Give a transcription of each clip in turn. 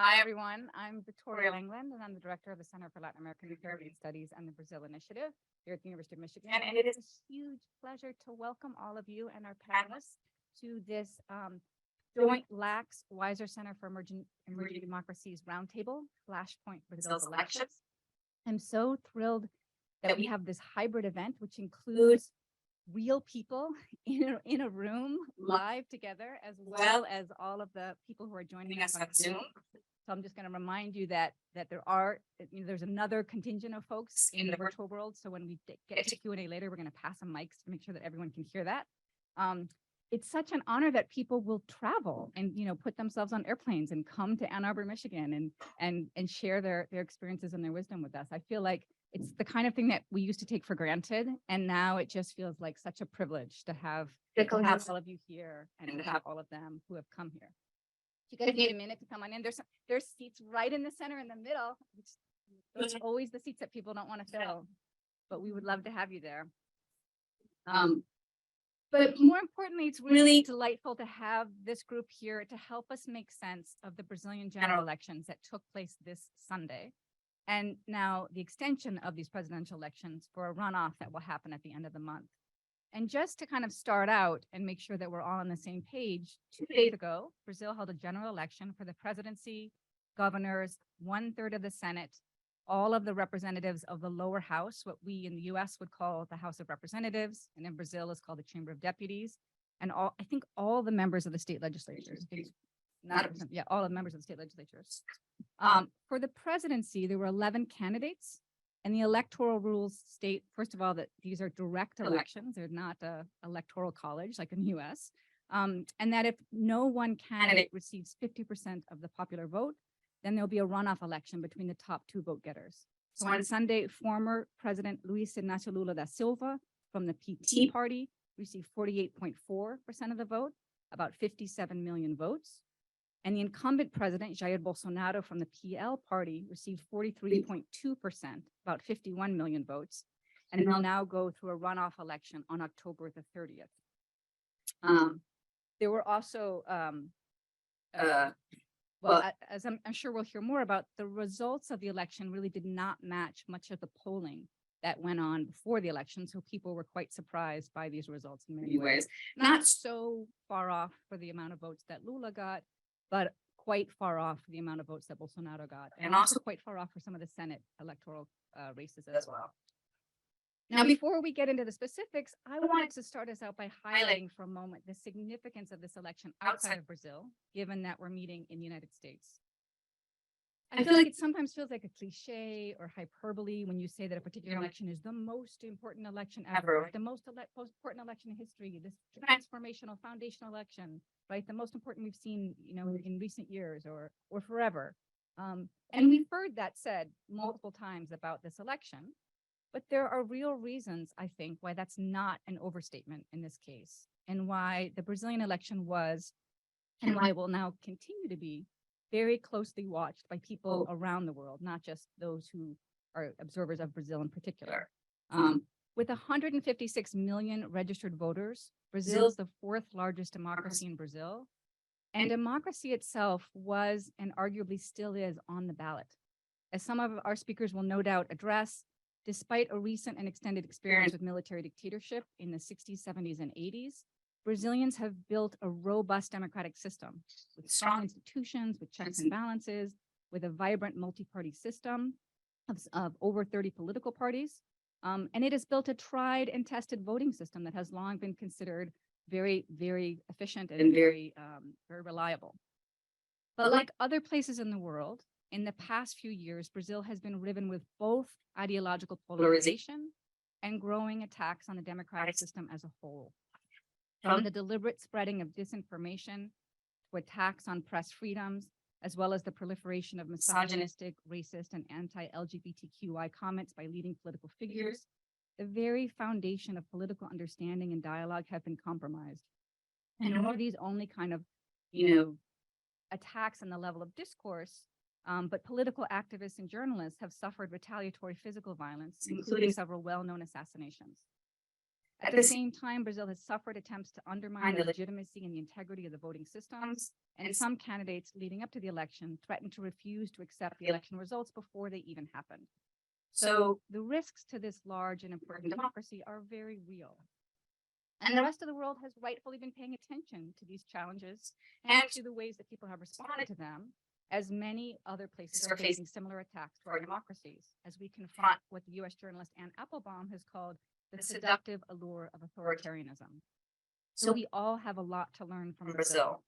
Hi, everyone. I'm Victoria England, and I'm the director of the Center for Latin American and Caribbean Studies and the Brazil Initiative here at the University of Michigan. And it is a huge pleasure to welcome all of you and our panelists to this joint LACS Weiser Center for Emerging Democracies Roundtable, Flashpoint Brazil's Elections. I'm so thrilled that we have this hybrid event, which includes real people in a room live together, as well as all of the people who are joining us on Zoom. So I'm just going to remind you that there's another contingent of folks in the virtual world. So when we get to Q&A later, we're going to pass some mics to make sure that everyone can hear that. It's such an honor that people will travel and put themselves on airplanes and come to Ann Arbor, Michigan, and share their experiences and their wisdom with us. I feel like it's the kind of thing that we used to take for granted, and now it just feels like such a privilege to have all of you here and to have all of them who have come here. If you guys need a minute to come on in, there's seats right in the center in the middle. Those are always the seats that people don't want to fill, but we would love to have you there. But more importantly, it's really delightful to have this group here to help us make sense of the Brazilian general elections that took place this Sunday, and now the extension of these presidential elections for a runoff that will happen at the end of the month. And just to kind of start out and make sure that we're all on the same page, 2 days ago, Brazil held a general election for the presidency, governors, 1/3 of the Senate, all of the representatives of the lower house, what we in the US would call the House of Representatives, and in Brazil is called the Chamber of Deputies, and I think all the members of the state legislatures. All the members of the state legislatures. For the presidency, there were 11 candidates, and the electoral rules state, first of all, that these are direct elections. They're not an electoral college like in the US, and that if no one candidate receives 50% of the popular vote, then there'll be a runoff election between the top 2 vote getters. So on Sunday, former President Luiz Inácio Lula da Silva from the PT party received 48.4% of the vote, about 57 million votes. And the incumbent president, Jair Bolsonaro from the PL party, received 43.2%, about 51 million votes, and will now go through a runoff election on October the 30th. There were also, as I'm sure we'll hear more about, the results of the election really did not match much of the polling that went on before the election, so people were quite surprised by these results in many ways. Not so far off for the amount of votes that Lula got, but quite far off the amount of votes that Bolsonaro got, and also quite far off for some of the Senate electoral races as well. Now, before we get into the specifics, I wanted to start us out by highlighting for a moment the significance of this election outside of Brazil, given that we're meeting in the United States. I feel like it sometimes feels like a cliche or hyperbole when you say that a particular election is the most important election ever, the most important election in history, this transformational, foundational election, right? The most important we've seen, in recent years or forever. And we've heard that said multiple times about this election, but there are real reasons, I think, why that's not an overstatement in this case, and why the Brazilian election was, and why it will now continue to be, very closely watched by people around the world, not just those who are observers of Brazil in particular. With 156 million registered voters, Brazil is the 4th largest democracy in Brazil, and democracy itself was and arguably still is on the ballot. As some of our speakers will no doubt address, despite a recent and extended experience with military dictatorship in the 60s, 70s, and 80s, Brazilians have built a robust democratic system with strong institutions, with checks and balances, with a vibrant multi-party system of over 30 political parties. And it has built a tried and tested voting system that has long been considered very, very efficient and very reliable. But like other places in the world, in the past few years, Brazil has been riven with both ideological polarization and growing attacks on the democratic system as a whole. From the deliberate spreading of disinformation to attacks on press freedoms, as well as the proliferation of misogynistic, racist, and anti-LGBTQI comments by leading political figures, the very foundation of political understanding and dialogue have been compromised. And nor are these only kind of, attacks on the level of discourse, but political activists and journalists have suffered retaliatory physical violence, including several well-known assassinations. At the same time, Brazil has suffered attempts to undermine the legitimacy and the integrity of the voting systems, and some candidates leading up to the election threatened to refuse to accept the election results before they even happened. So the risks to this large and important democracy are very real. And the rest of the world has rightfully been paying attention to these challenges and to the ways that people have responded to them, as many other places are facing similar attacks to our democracies, as we confront what the U.S. journalist Anne Applebaum has called the seductive allure of authoritarianism. So we all have a lot to learn from Brazil.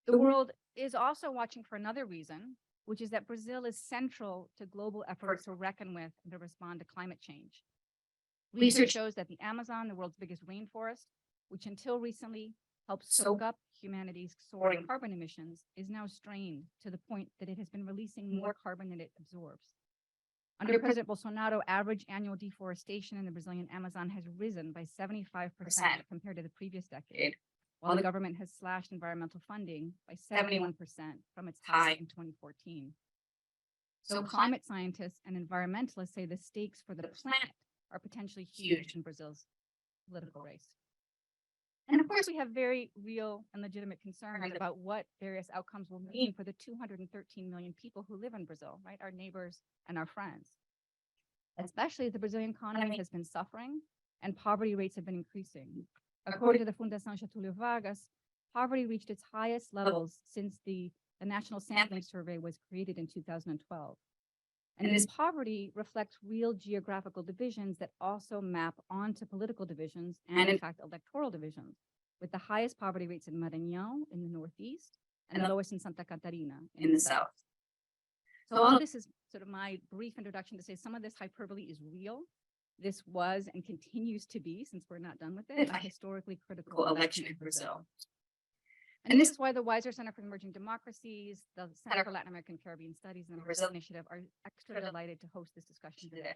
The world is also watching for another reason, which is that Brazil is central to global efforts to reckon with and to respond to climate change. Research shows that the Amazon, the world's biggest rainforest, which until recently helped soak up humanity's soaring carbon emissions, is now strained to the point that it has been releasing more carbon than it absorbs. Under President Bolsonaro, average annual deforestation in the Brazilian Amazon has risen by 75% compared to the previous decade, while the government has slashed environmental funding by 71% from its high in 2014. So climate scientists and environmentalists say the stakes for the planet are potentially huge in Brazil's political race. And of course, we have very real and legitimate concerns about what various outcomes will mean for the 213 million people who live in Brazil, right? Our neighbors and our friends. Especially as the Brazilian economy has been suffering and poverty rates have been increasing. According to the Fundação Getúlio Vargas, poverty reached its highest levels since the National Sampling Survey was created in 2012. And this poverty reflects real geographical divisions that also map onto political divisions and, in fact, electoral divisions, with the highest poverty rates in Maranhão in the Northeast and the lowest in Santa Catarina in the South. So all this is sort of my brief introduction to say some of this hyperbole is real. This was and continues to be, since we're not done with it, a historically critical election in Brazil. And this is why the Weiser Center for Emerging Democracies, the Center for Latin American Caribbean Studies, and the Brazil Initiative are extra delighted to host this discussion today.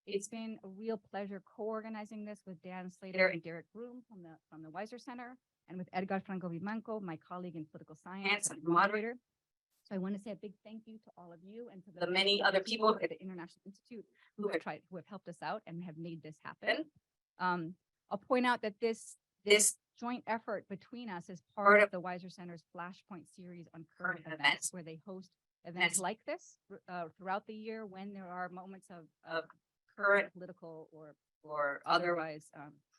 It's been a real pleasure co-organizing this with Dan Slater and Derek Broom from the Weiser Center, and with Edgar Franco Vivanco, my colleague in political science and moderator. So I want to say a big thank you to all of you and to the many other people at the International Institute who have helped us out and have made this happen. I'll point out that this joint effort between us is part of the Weiser Center's Flashpoint series on current events, where they host events like this throughout the year when there are moments of current political or otherwise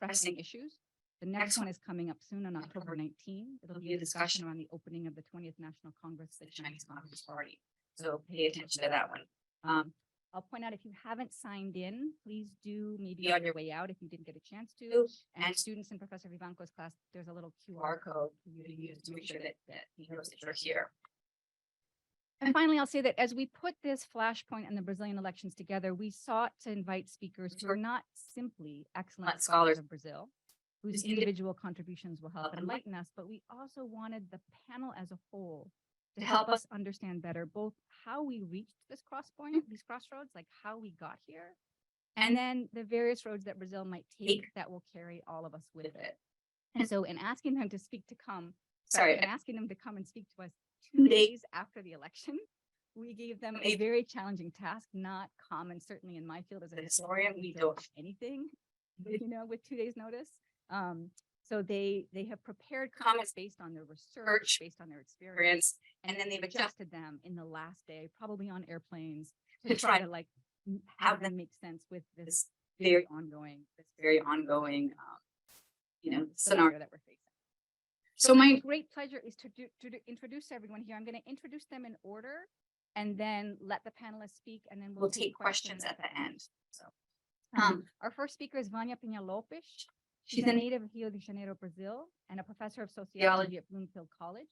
pressing issues. The next one is coming up soon on October 19. It'll be a discussion around the opening of the 20th National Congress of the Chinese Communist Party. So pay attention to that one. I'll point out, if you haven't signed in, please do, maybe on your way out if you didn't get a chance to. And students in Professor Vivanco's class, there's a little QR code for you to use to make sure that he knows that you're here. And finally, I'll say that as we put this flashpoint on the Brazilian elections together, we sought to invite speakers who are not simply excellent scholars of Brazil, whose individual contributions will help enlighten us, but we also wanted the panel as a whole to help us understand better both how we reached this these crossroads, like how we got here, and then the various roads that Brazil might take that will carry all of us with it. And so in asking them to come and speak to us 2 days after the election, we gave them a very challenging task, not common, certainly in my field as a historian. We don't do anything, with 2 days notice. So they have prepared comments based on their research, based on their experience, and then they've adjusted them in the last day, probably on airplanes, to try to have them make sense with this very ongoing scenario that we're facing. So my great pleasure is to introduce everyone here. I'm going to introduce them in order and then let the panelists speak, and then we'll take questions at the end. So our first speaker is Vania Penha-Lopes. She's a native of Rio de Janeiro, Brazil, and a professor of sociology at Bloomfield College.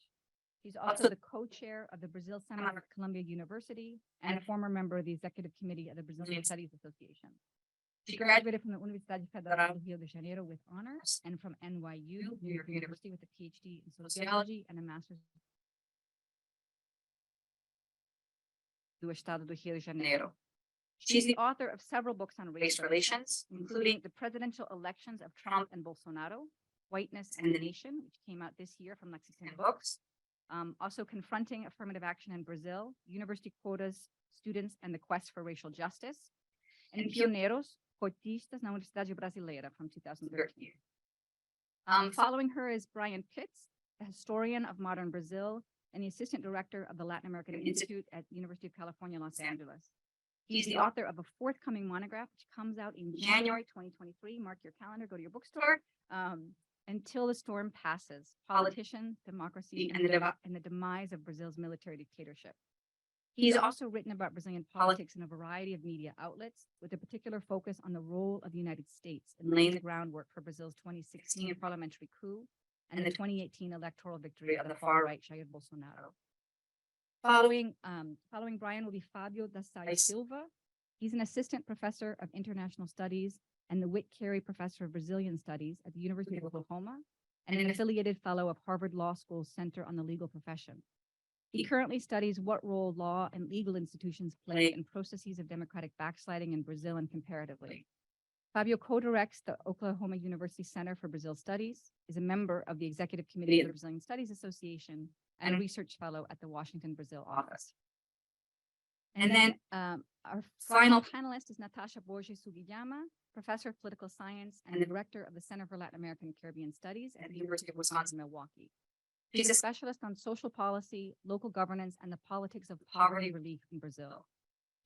She's also the co-chair of the Brazil Center at Columbia University and a former member of the executive committee of the Brazilian Studies Association. She graduated from the Universidade Federal de Rio de Janeiro with honors, and from NYU, New York University, with a PhD in sociology and a master's do Estado do Rio de Janeiro. She's the author of several books on race relations, including The Presidential Elections of Trump and Bolsonaro, Whiteness and the Nation, which came out this year from Lexington Books. Also Confronting Affirmative Action in Brazil, University Quotas, Students, and the Quest for Racial Justice. And Pioneiros, Cotistas na Universidade Brasileira from 2013. Following her is Bryan, a historian of modern Brazil and the assistant director of the Latin American Institute at the University of California, Los Angeles. He's the author of a forthcoming monograph, which comes out in January 2023. Mark your calendar, go to your bookstore. Until the Storm Passes, Politicians, Democracy, and the Demise of Brazil's Military Dictatorship. He's also written about Brazilian politics in a variety of media outlets, with a particular focus on the role of the United States in laying the groundwork for Brazil's 2016 parliamentary coup and the 2018 electoral victory of the far-right Jair Bolsonaro. Following Bryan will be Fabio Silva. He's an assistant professor of international studies and the Wick Cary Professor of Brazilian Studies at the University of Oklahoma, and an affiliated fellow of Harvard Law School's Center on the Legal Profession. He currently studies what role law and legal institutions play in processes of democratic backsliding in Brazil and comparatively. Fabio co-directs the Oklahoma University Center for Brazil Studies, is a member of the Executive Committee of the Brazilian Studies Association, and a research fellow at the Washington, Brazil office. And then our final panelist is Natasha Borgia Sugiyama, professor of political science and the director of the Center for Latin American and Caribbean Studies at the University of Wisconsin-Milwaukee. She's a specialist on social policy, local governance, and the politics of poverty relief in Brazil.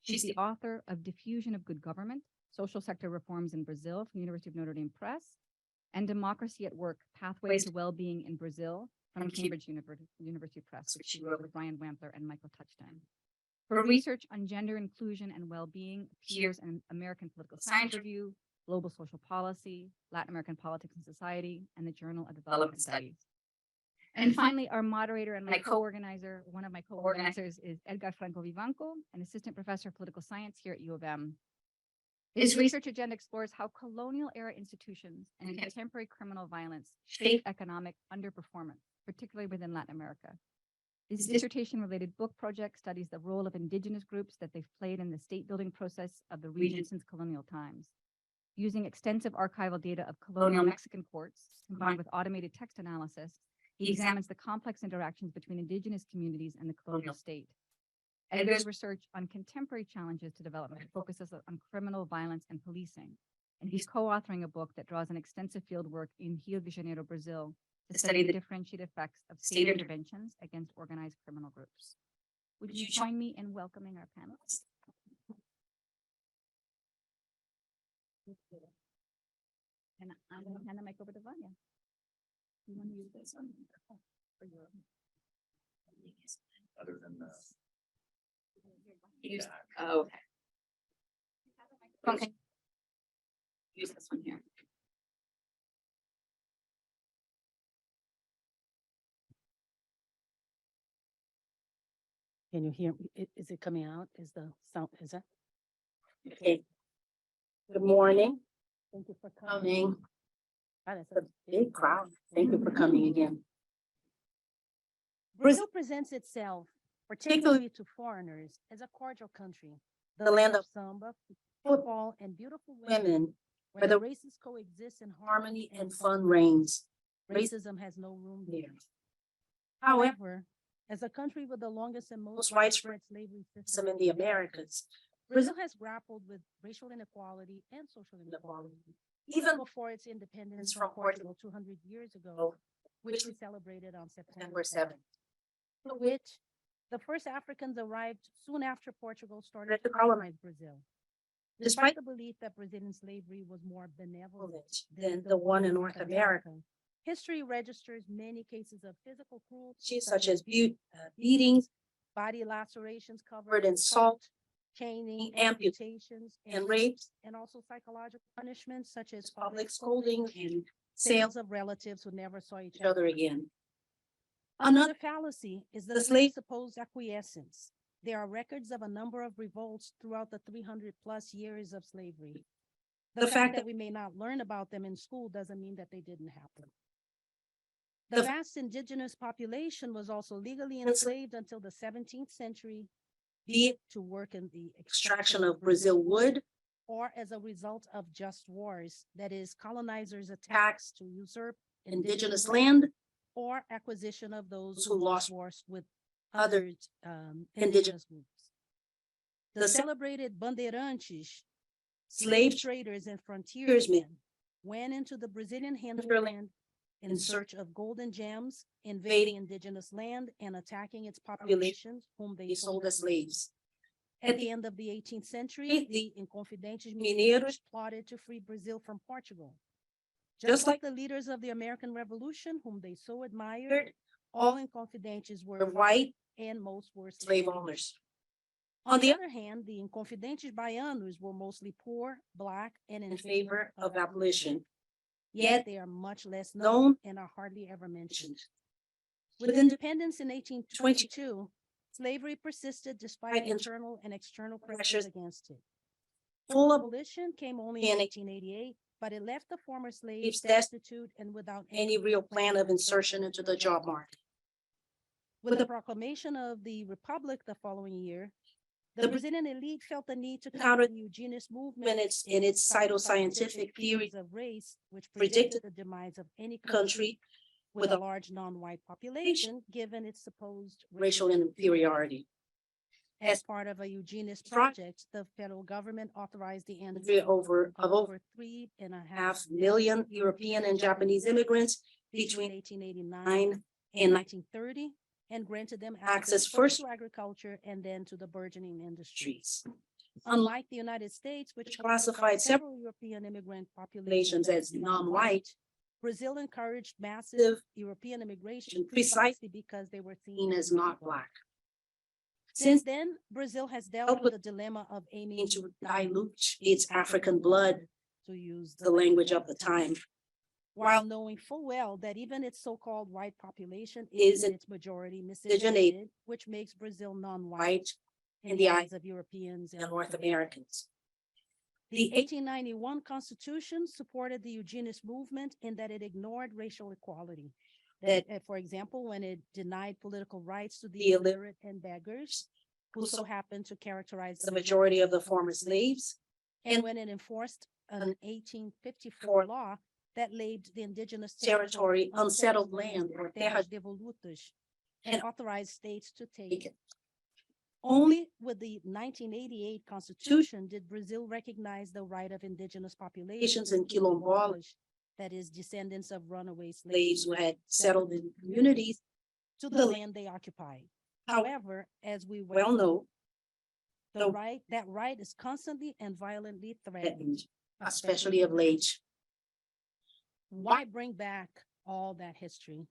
She's the author of Diffusion of Good Government, Social Sector Reforms in Brazil from the University of Notre Dame Press, and Democracy at Work, Pathways to Wellbeing in Brazil from Cambridge University Press, which she wrote with Brian Wampler and Michael Touchdown. Her research on gender inclusion and well-being appears in American Political Science Review, Global Social Policy, Latin American Politics and Society, and the Journal of Development Studies. And finally, our moderator and my co-organizer, one of my co-organizers is Edgar Franco Vivanco, an assistant professor of political science here at U of M. His research agenda explores how colonial-era institutions and contemporary criminal violence shape economic underperformance, particularly within Latin America. His dissertation-related book project studies the role of indigenous groups that they've played in the state-building process of the region since colonial times. Using extensive archival data of colonial Mexican courts, combined with automated text analysis, he examines the complex interactions between indigenous communities and the colonial state. Edgar's research on contemporary challenges to development focuses on criminal violence and policing, and he's co-authoring a book that draws on extensive fieldwork in Rio de Janeiro, Brazil, to study the differentiated effects of state interventions against organized criminal groups. Would you join me in welcoming our panelists? And I'm going to hand the mic over to Vania. You want to use this one? For your... Other than the... Use, oh, okay. Okay. Use this one here. Can you hear me? Is it coming out? Is the sound, is it? Okay. Good morning. Thank you for coming. God, it's a big crowd. Thank you for coming again. Brazil presents itself, particularly to foreigners, as a cordial country, the land of samba, football, and beautiful women, where the races coexist in harmony and fun reigns. Racism has no room there. However, as a country with the longest and most widespread slavery system in the Americas, Brazil has grappled with racial inequality and social inequality, even before its independence from Portugal 200 years ago, which we celebrated on September 7th. To which the first Africans arrived soon after Portugal started to colonize Brazil. Despite the belief that Brazilian slavery was more benevolent than the one in North America, history registers many cases of physical cruelty, such as beatings, body lacerations covered in salt, caning, amputations, and rapes, and also psychological punishments, such as public scolding and sales of relatives who never saw each other again. Another fallacy is the slave's supposed acquiescence. There are records of a number of revolts throughout the 300 plus years of slavery. The fact that we may not learn about them in school doesn't mean that they didn't happen. The vast indigenous population was also legally enslaved until the 17th century, be it to work in the extraction of Brazil wood or as a result of just wars, that is, colonizers' attacks to usurp indigenous land or acquisition of those who lost wars with other indigenous groups. The celebrated bandeirantes slave traders and frontiersmen went into the Brazilian hinterland in search of golden gems, invading indigenous land and attacking its populations, whom they sold as slaves. At the end of the 18th century, the Inconfidentes Mineiros plotted to free Brazil from Portugal. Just like the leaders of the American Revolution, whom they so admired, all Inconfidentes were white and most were slave owners. On the other hand, the Inconfidentes Baianos were mostly poor, Black, and in favor of abolition. Yet they are much less known and are hardly ever mentioned. With independence in 1822, slavery persisted despite internal and external pressures against it. Full abolition came only in 1888, but it left the former slaves destitute and without any real plan of insertion into the job market. With the proclamation of the Republic the following year, the Brazilian elite felt the need to counter the eugenist movement in its pseudoscientific theories of race, which predicted the demise of any country with a large non-white population, given its supposed racial inferiority. As part of a eugenist project, the federal government authorized the entry of over 3.5 million European and Japanese immigrants between 1889 and 1930, and granted them access first to agriculture and then to the burgeoning industries. Unlike the United States, which classified several European immigrant populations as non-white, Brazil encouraged massive European immigration precisely because they were seen as not Black. Since then, Brazil has dealt with the dilemma of aiming to dilute its African blood, to use the language of the time, while knowing full well that even its so-called white population is in its majority miscegenated, which makes Brazil non-white in the eyes of Europeans and North Americans. The 1891 Constitution supported the eugenist movement in that it ignored racial equality. That, for example, when it denied political rights to the illiterate and beggars, who so happened to characterize the majority of the former slaves, and when it enforced an 1854 law that laid the indigenous territory unsettled land, or terras devolutas, and authorized states to take it. Only with the 1988 Constitution did Brazil recognize the right of indigenous populations and quilombolas, that is, descendants of runaway slaves who had settled in communities, to the land they occupied. However, as we well know, that right is constantly and violently threatened, especially of late. Why bring back all that history?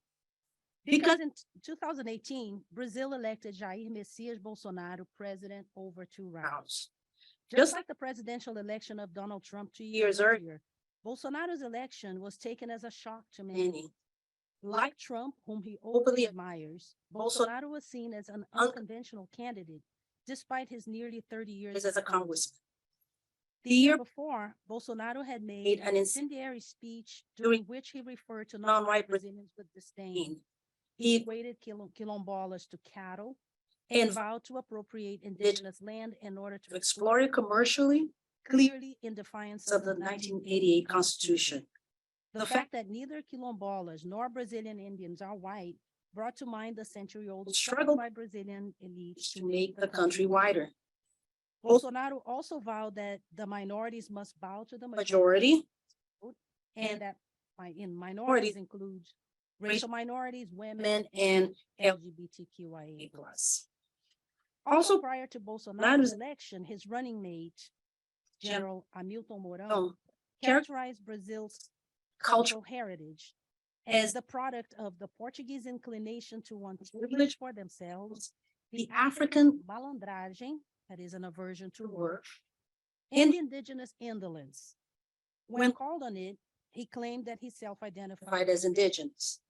Because in 2018, Brazil elected Jair Messias Bolsonaro president over 2 rounds. Just like the presidential election of Donald Trump 2 years earlier, Bolsonaro's election was taken as a shock to many. Like Trump, whom he openly admires, Bolsonaro was seen as an unconventional candidate, despite his nearly 30 years as a congressman. The year before, Bolsonaro had made an incendiary speech during which he referred to non-white Brazilians with disdain. He equated quilombolas to cattle and vowed to appropriate indigenous land in order to explore it commercially, clearly in defiance of the 1988 Constitution. The fact that neither quilombolas nor Brazilian Indians are white brought to mind the century-old struggle by Brazilian elites to make the country whiter. Bolsonaro also vowed that the minorities must bow to the majority, and that in minorities includes racial minorities, women, and LGBTQIA+. Also, prior to Bolsonaro's election, his running mate, General Hamilton Mourão, characterized Brazil's cultural heritage as the product of the Portuguese inclination to want privilege for themselves, the African malandragem, that is an aversion to work, and indigenous indolence. When called on it, he claimed that he self-identified as indigenous.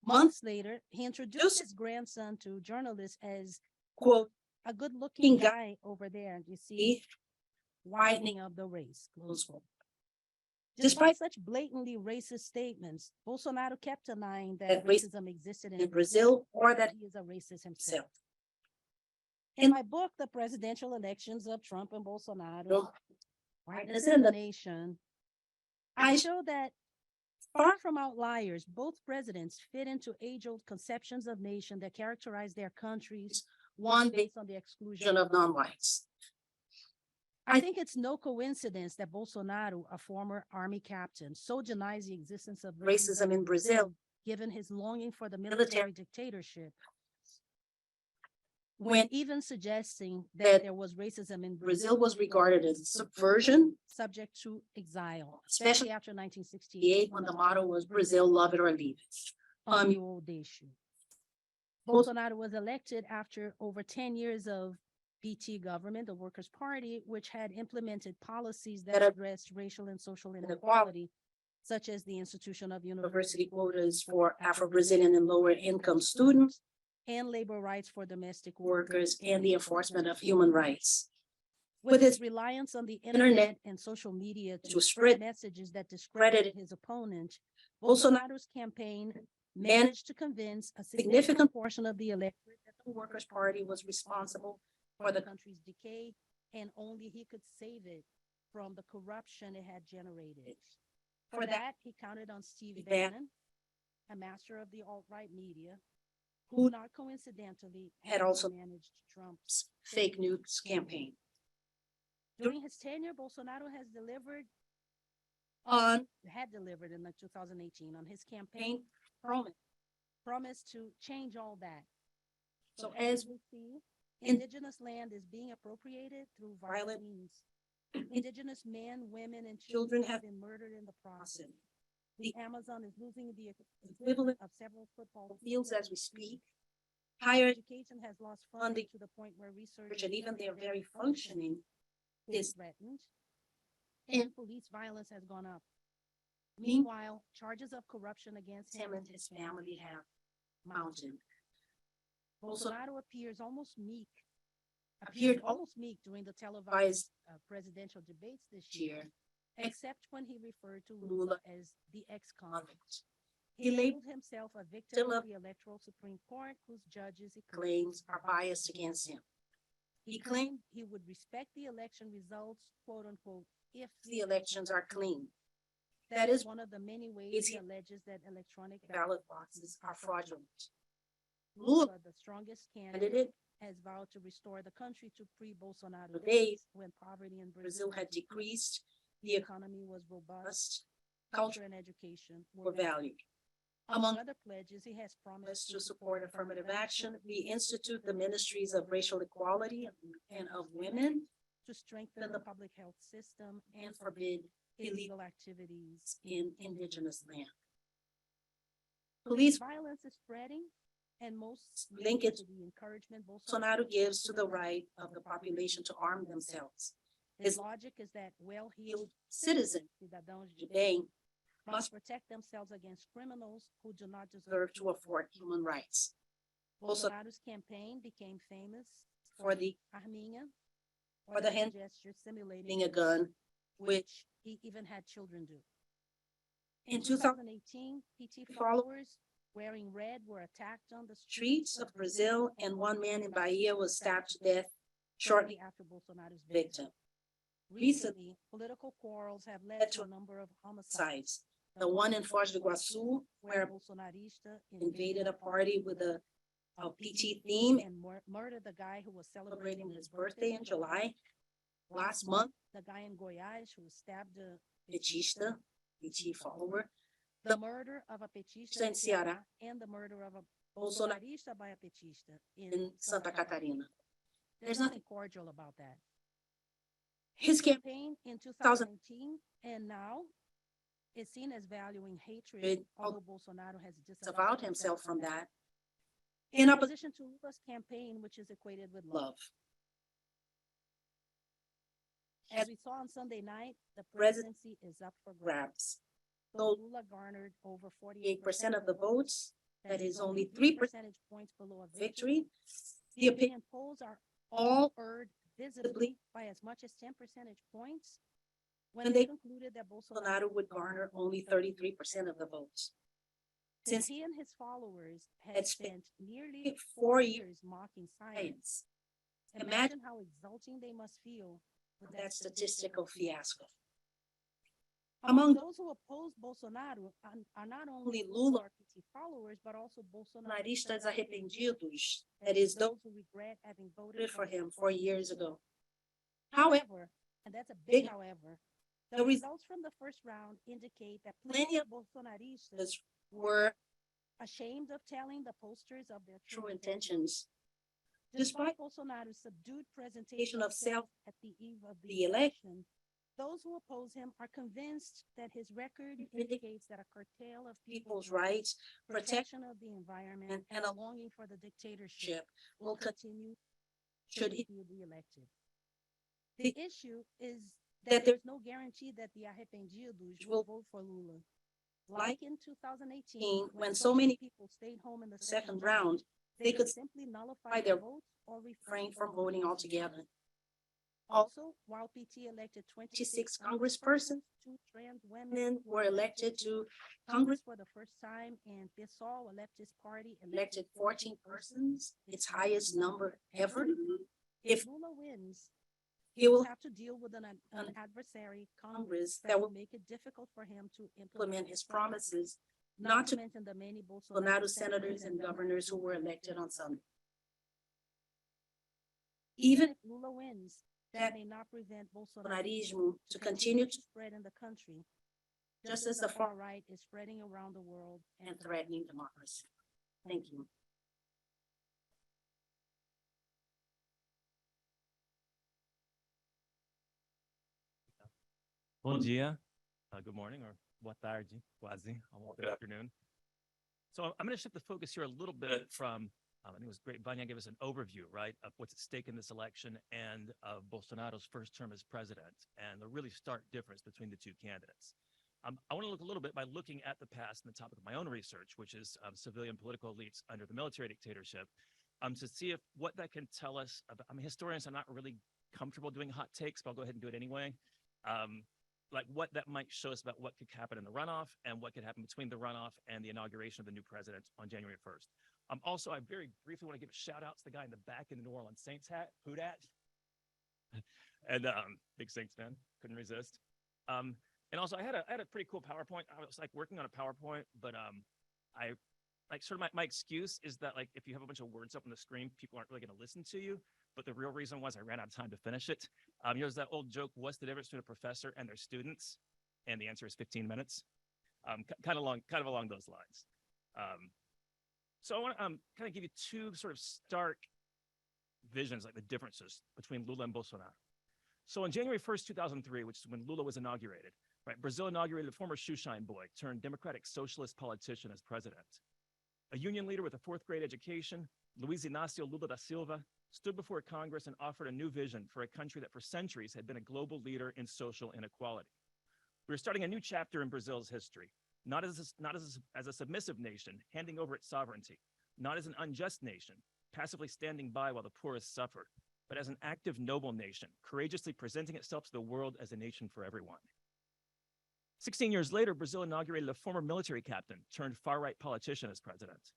Months later, he introduced his grandson to journalists as, quote, a good-looking guy over there, you see, whitening of the race, close quote. Despite such blatantly racist statements, Bolsonaro kept denying that racism existed in Brazil or that he is a racist himself. In my book, The Presidential Elections of Trump and Bolsonaro, Whiteness in the Nation, I show that far from outliers, both presidents fit into age-old conceptions of nation that characterize their countries, one based on the exclusion of non-whites. I think it's no coincidence that Bolsonaro, a former army captain, so denies the existence of racism in Brazil, given his longing for the military dictatorship, when even suggesting that there was racism in Brazil was regarded as a subversion subject to exile, especially after 1968, when the motto was Brazil, love it or leave it. Ame ou deixe. Bolsonaro was elected after over 10 years of PT government, the Workers' Party, which had implemented policies that addressed racial and social inequality, such as the institution of university quotas for Afro-Brazilian and lower-income students, and labor rights for domestic workers, and the enforcement of human rights. With his reliance on the internet and social media to spread messages that discredited his opponent, Bolsonaro's campaign managed to convince a significant portion of the electorate that the Workers' Party was responsible for the country's decay, and only he could save it from the corruption it had generated. For that, he counted on Steve Bannon, a master of the alt-right media, who not coincidentally had also managed Trump's fake news campaign. During his tenure, Bolsonaro had delivered in 2018 on his campaign promise to change all that. So as we see, indigenous land is being appropriated through violent means. Indigenous men, women, and children have been murdered in the process. The Amazon is losing the equivalent of several football fields as we speak. Higher education has lost funding to the point where research and even their very functioning is threatened. And police violence has gone up. Meanwhile, charges of corruption against him and his family have mounted. Bolsonaro appeared almost meek during the televised presidential debates this year, except when he referred to Lula as the ex-convict. He labeled himself a victim of the Electoral Supreme Court, whose judges he claims are biased against him. He claimed he would respect the election results, quote unquote, if the elections are clean. That is one of the many ways he alleges that electronic ballot boxes are fraudulent. Lula, the strongest candidate, has vowed to restore the country to pre-Bolsonaro days, when poverty in Brazil had decreased, the economy was robust, culture and education were valued. Among other pledges, he has promised to support affirmative action, reinstitute the ministries of racial equality and of women, to strengthen the public health system, and forbid illegal activities in indigenous land. Police violence is spreading, and most link it to the encouragement Bolsonaro gives to the right of the population to arm themselves. His logic is that well-heeled citizens, cidadãos de bem, must protect themselves against criminals who do not deserve to afford human rights. Bolsonaro's campaign became famous for the arminha, or the hand gesture simulating a gun, which he even had children do. In 2018, PT followers wearing red were attacked on the streets of Brazil, and one man in Bahia was stabbed to death shortly after Bolsonaro's victim. Recently, political quarrels have led to a number of homicides. The one in Foz do Iguaçu, where a Bolsonarista invaded a party with a PT theme and murdered the guy who was celebrating his birthday in July. Last month, the guy in Goiás who stabbed a petista, PT follower, the murder of a petista in Ceará, and the murder of a Bolsonarista by a petista in Santa Catarina. There's nothing cordial about that. His campaign in 2019 and now is seen as valuing hatred, although Bolsonaro has disavowed himself from that, in opposition to Lula's campaign, which is equated with love. As we saw on Sunday night, the presidency is up for grabs. Though Lula garnered over 48% of the votes, that is only 3 percentage points below a victory, the opinion polls are all erred visibly by as much as 10 percentage points when they concluded that Bolsonaro would garner only 33% of the votes. Since he and his followers had spent nearly 4 years mocking science, imagine how exulting they must feel with that statistical fiasco. Among those who oppose Bolsonaro are not only Lula or PT followers, but also Bolsonaristas arrependidos, that is, those who regret having voted for him 4 years ago. However, and that's a big however. The results from the first round indicate that plenty of Bolsonaristas were ashamed of telling the pollsters of their true intentions. Despite Bolsonaro's subdued presentation of self at the eve of the election, those who oppose him are convinced that his record indicates that a curtail of people's rights, protection of the environment, and a longing for the dictatorship will continue should he be reelected. The issue is that there's no guarantee that the arrependidos will vote for Lula. Like in 2018, when so many people stayed home in the second round, they could simply nullify their votes or refrain from voting altogether. Also, while PT elected 26 congresspersons, 2 trans women were elected to Congress for the first time, and PSOL, a leftist party, elected 14 persons, its highest number ever. If Lula wins, he will have to deal with an adversary Congress that will make it difficult for him to implement his promises, not to mention the many Bolsonaro senators and governors who were elected on Sunday. Even if Lula wins, that may not prevent Bolsonarismo to continue to spread in the country, just as the far right is spreading around the world and threatening democracy. Thank you. Bom dia, good morning, or boa tarde, quasi, good afternoon. So I'm going to shift the focus here a little bit from, I think it was great, Vania gave us an overview, right, of what's at stake in this election and of Bolsonaro's first term as president, and the really stark difference between the two candidates. I want to look a little bit by looking at the past and the topic of my own research, which is civilian political elites under the military dictatorship, to see if what that can tell us about, historians are not really comfortable doing hot takes, but I'll go ahead and do it anyway. Like what that might show us about what could happen in the runoff and what could happen between the runoff and the inauguration of the new president on January 1st. Also, I very briefly want to give a shout out to the guy in the back in the New Orleans Saints hat, who dat? And big Saints fan, couldn't resist. And also I had a pretty cool PowerPoint. I was like working on a PowerPoint, but I like sort of my excuse is that like if you have a bunch of words up on the screen, people aren't really going to listen to you. But the real reason was I ran out of time to finish it. There's that old joke, what's the difference between a professor and their students? And the answer is 15 minutes. Kind of along those lines. So I want to kind of give you two sort of stark visions, like the differences between Lula and Bolsonaro. So on January 1st, 2003, which is when Lula was inaugurated, right, Brazil inaugurated a former shoeshine boy turned democratic socialist politician as president. A union leader with a 4th grade education, Luiz Inácio Lula da Silva, stood before Congress and offered a new vision for a country that for centuries had been a global leader in social inequality. We were starting a new chapter in Brazil's history, not as a submissive nation, handing over its sovereignty, not as an unjust nation, passively standing by while the poorest suffer, but as an active, noble nation, courageously presenting itself to the world as a nation for everyone. 16 years later, Brazil inaugurated a former military captain turned far-right politician as president.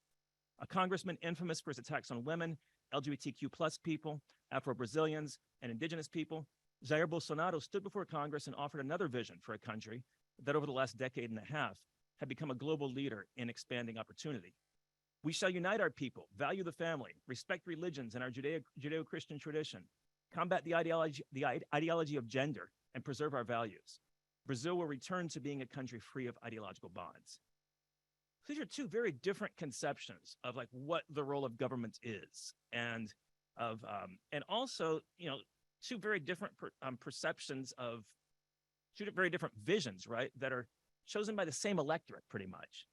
A congressman infamous for his attacks on women, LGBTQ+ people, Afro-Brazilians, and indigenous people, Jair Bolsonaro stood before Congress and offered another vision for a country that over the last decade and a half had become a global leader in expanding opportunity. We shall unite our people, value the family, respect religions and our Judeo-Christian tradition, combat the ideology of gender, and preserve our values. Brazil will return to being a country free of ideological bonds. These are two very different conceptions of like what the role of government is, and also, you know, two very different perceptions of two very different visions, right, that are chosen by the same electorate pretty much.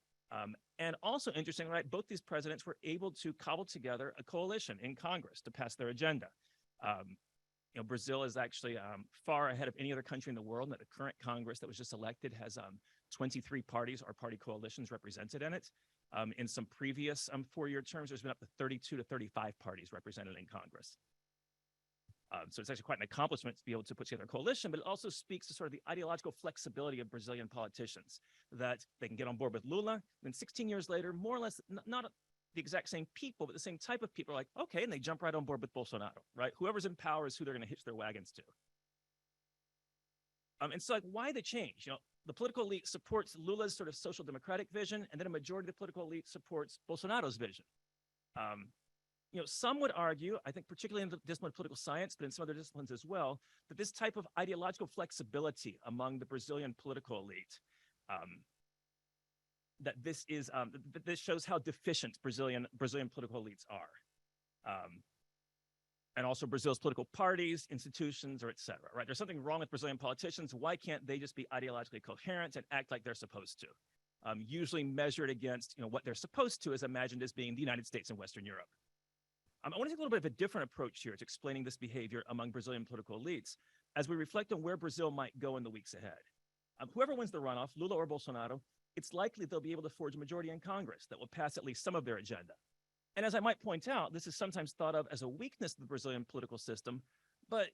And also interesting, right, both these presidents were able to cobble together a coalition in Congress to pass their agenda. You know, Brazil is actually far ahead of any other country in the world, that the current Congress that was just elected has 23 parties or party coalitions represented in it. In some previous 4-year terms, there's been up to 32 to 35 parties represented in Congress. So it's actually quite an accomplishment to be able to put together a coalition, but it also speaks to sort of the ideological flexibility of Brazilian politicians, that they can get on board with Lula, then 16 years later, more or less, not the exact same people, but the same type of people are like, okay, and they jump right on board with Bolsonaro, right? Whoever's in power is who they're going to hitch their wagons to. And so like, why the change? You know, the political elite supports Lula's sort of social democratic vision, and then a majority of the political elite supports Bolsonaro's vision. Some would argue, I think particularly in the discipline of political science, but in some other disciplines as well, that this type of ideological flexibility among the Brazilian political elite, that this shows how deficient Brazilian political elites are. And also Brazil's political parties, institutions, or et cetera, right? There's something wrong with Brazilian politicians. Why can't they just be ideologically coherent and act like they're supposed to? Usually measured against, what they're supposed to, as imagined as being the United States and Western Europe. I want to take a little bit of a different approach here to explaining this behavior among Brazilian political elites as we reflect on where Brazil might go in the weeks ahead. Whoever wins the runoff, Lula or Bolsonaro, it's likely they'll be able to forge a majority in Congress that will pass at least some of their agenda. And as I might point out, this is sometimes thought of as a weakness of the Brazilian political system. But,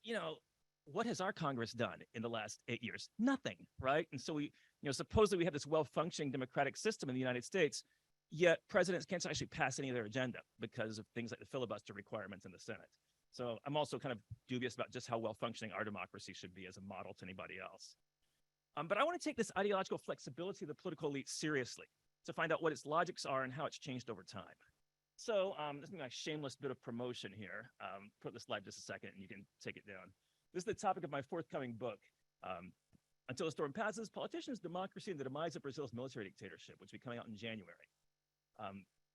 what has our Congress done in the last 8 years? Nothing, right? And so we, supposedly we have this well-functioning democratic system in the United States, yet presidents can't actually pass any of their agenda because of things like the filibuster requirements in the Senate. So I'm also kind of dubious about just how well-functioning our democracy should be as a model to anybody else. But I want to take this ideological flexibility of the political elite seriously to find out what its logics are and how it's changed over time. So this is my shameless bit of promotion here. Put this slide just a second and you can take it down. This is the topic of my forthcoming book, Until the Storm Passes, Politicians, Democracy, and the Demise of Brazil's Military Dictatorship, which will be coming out in January.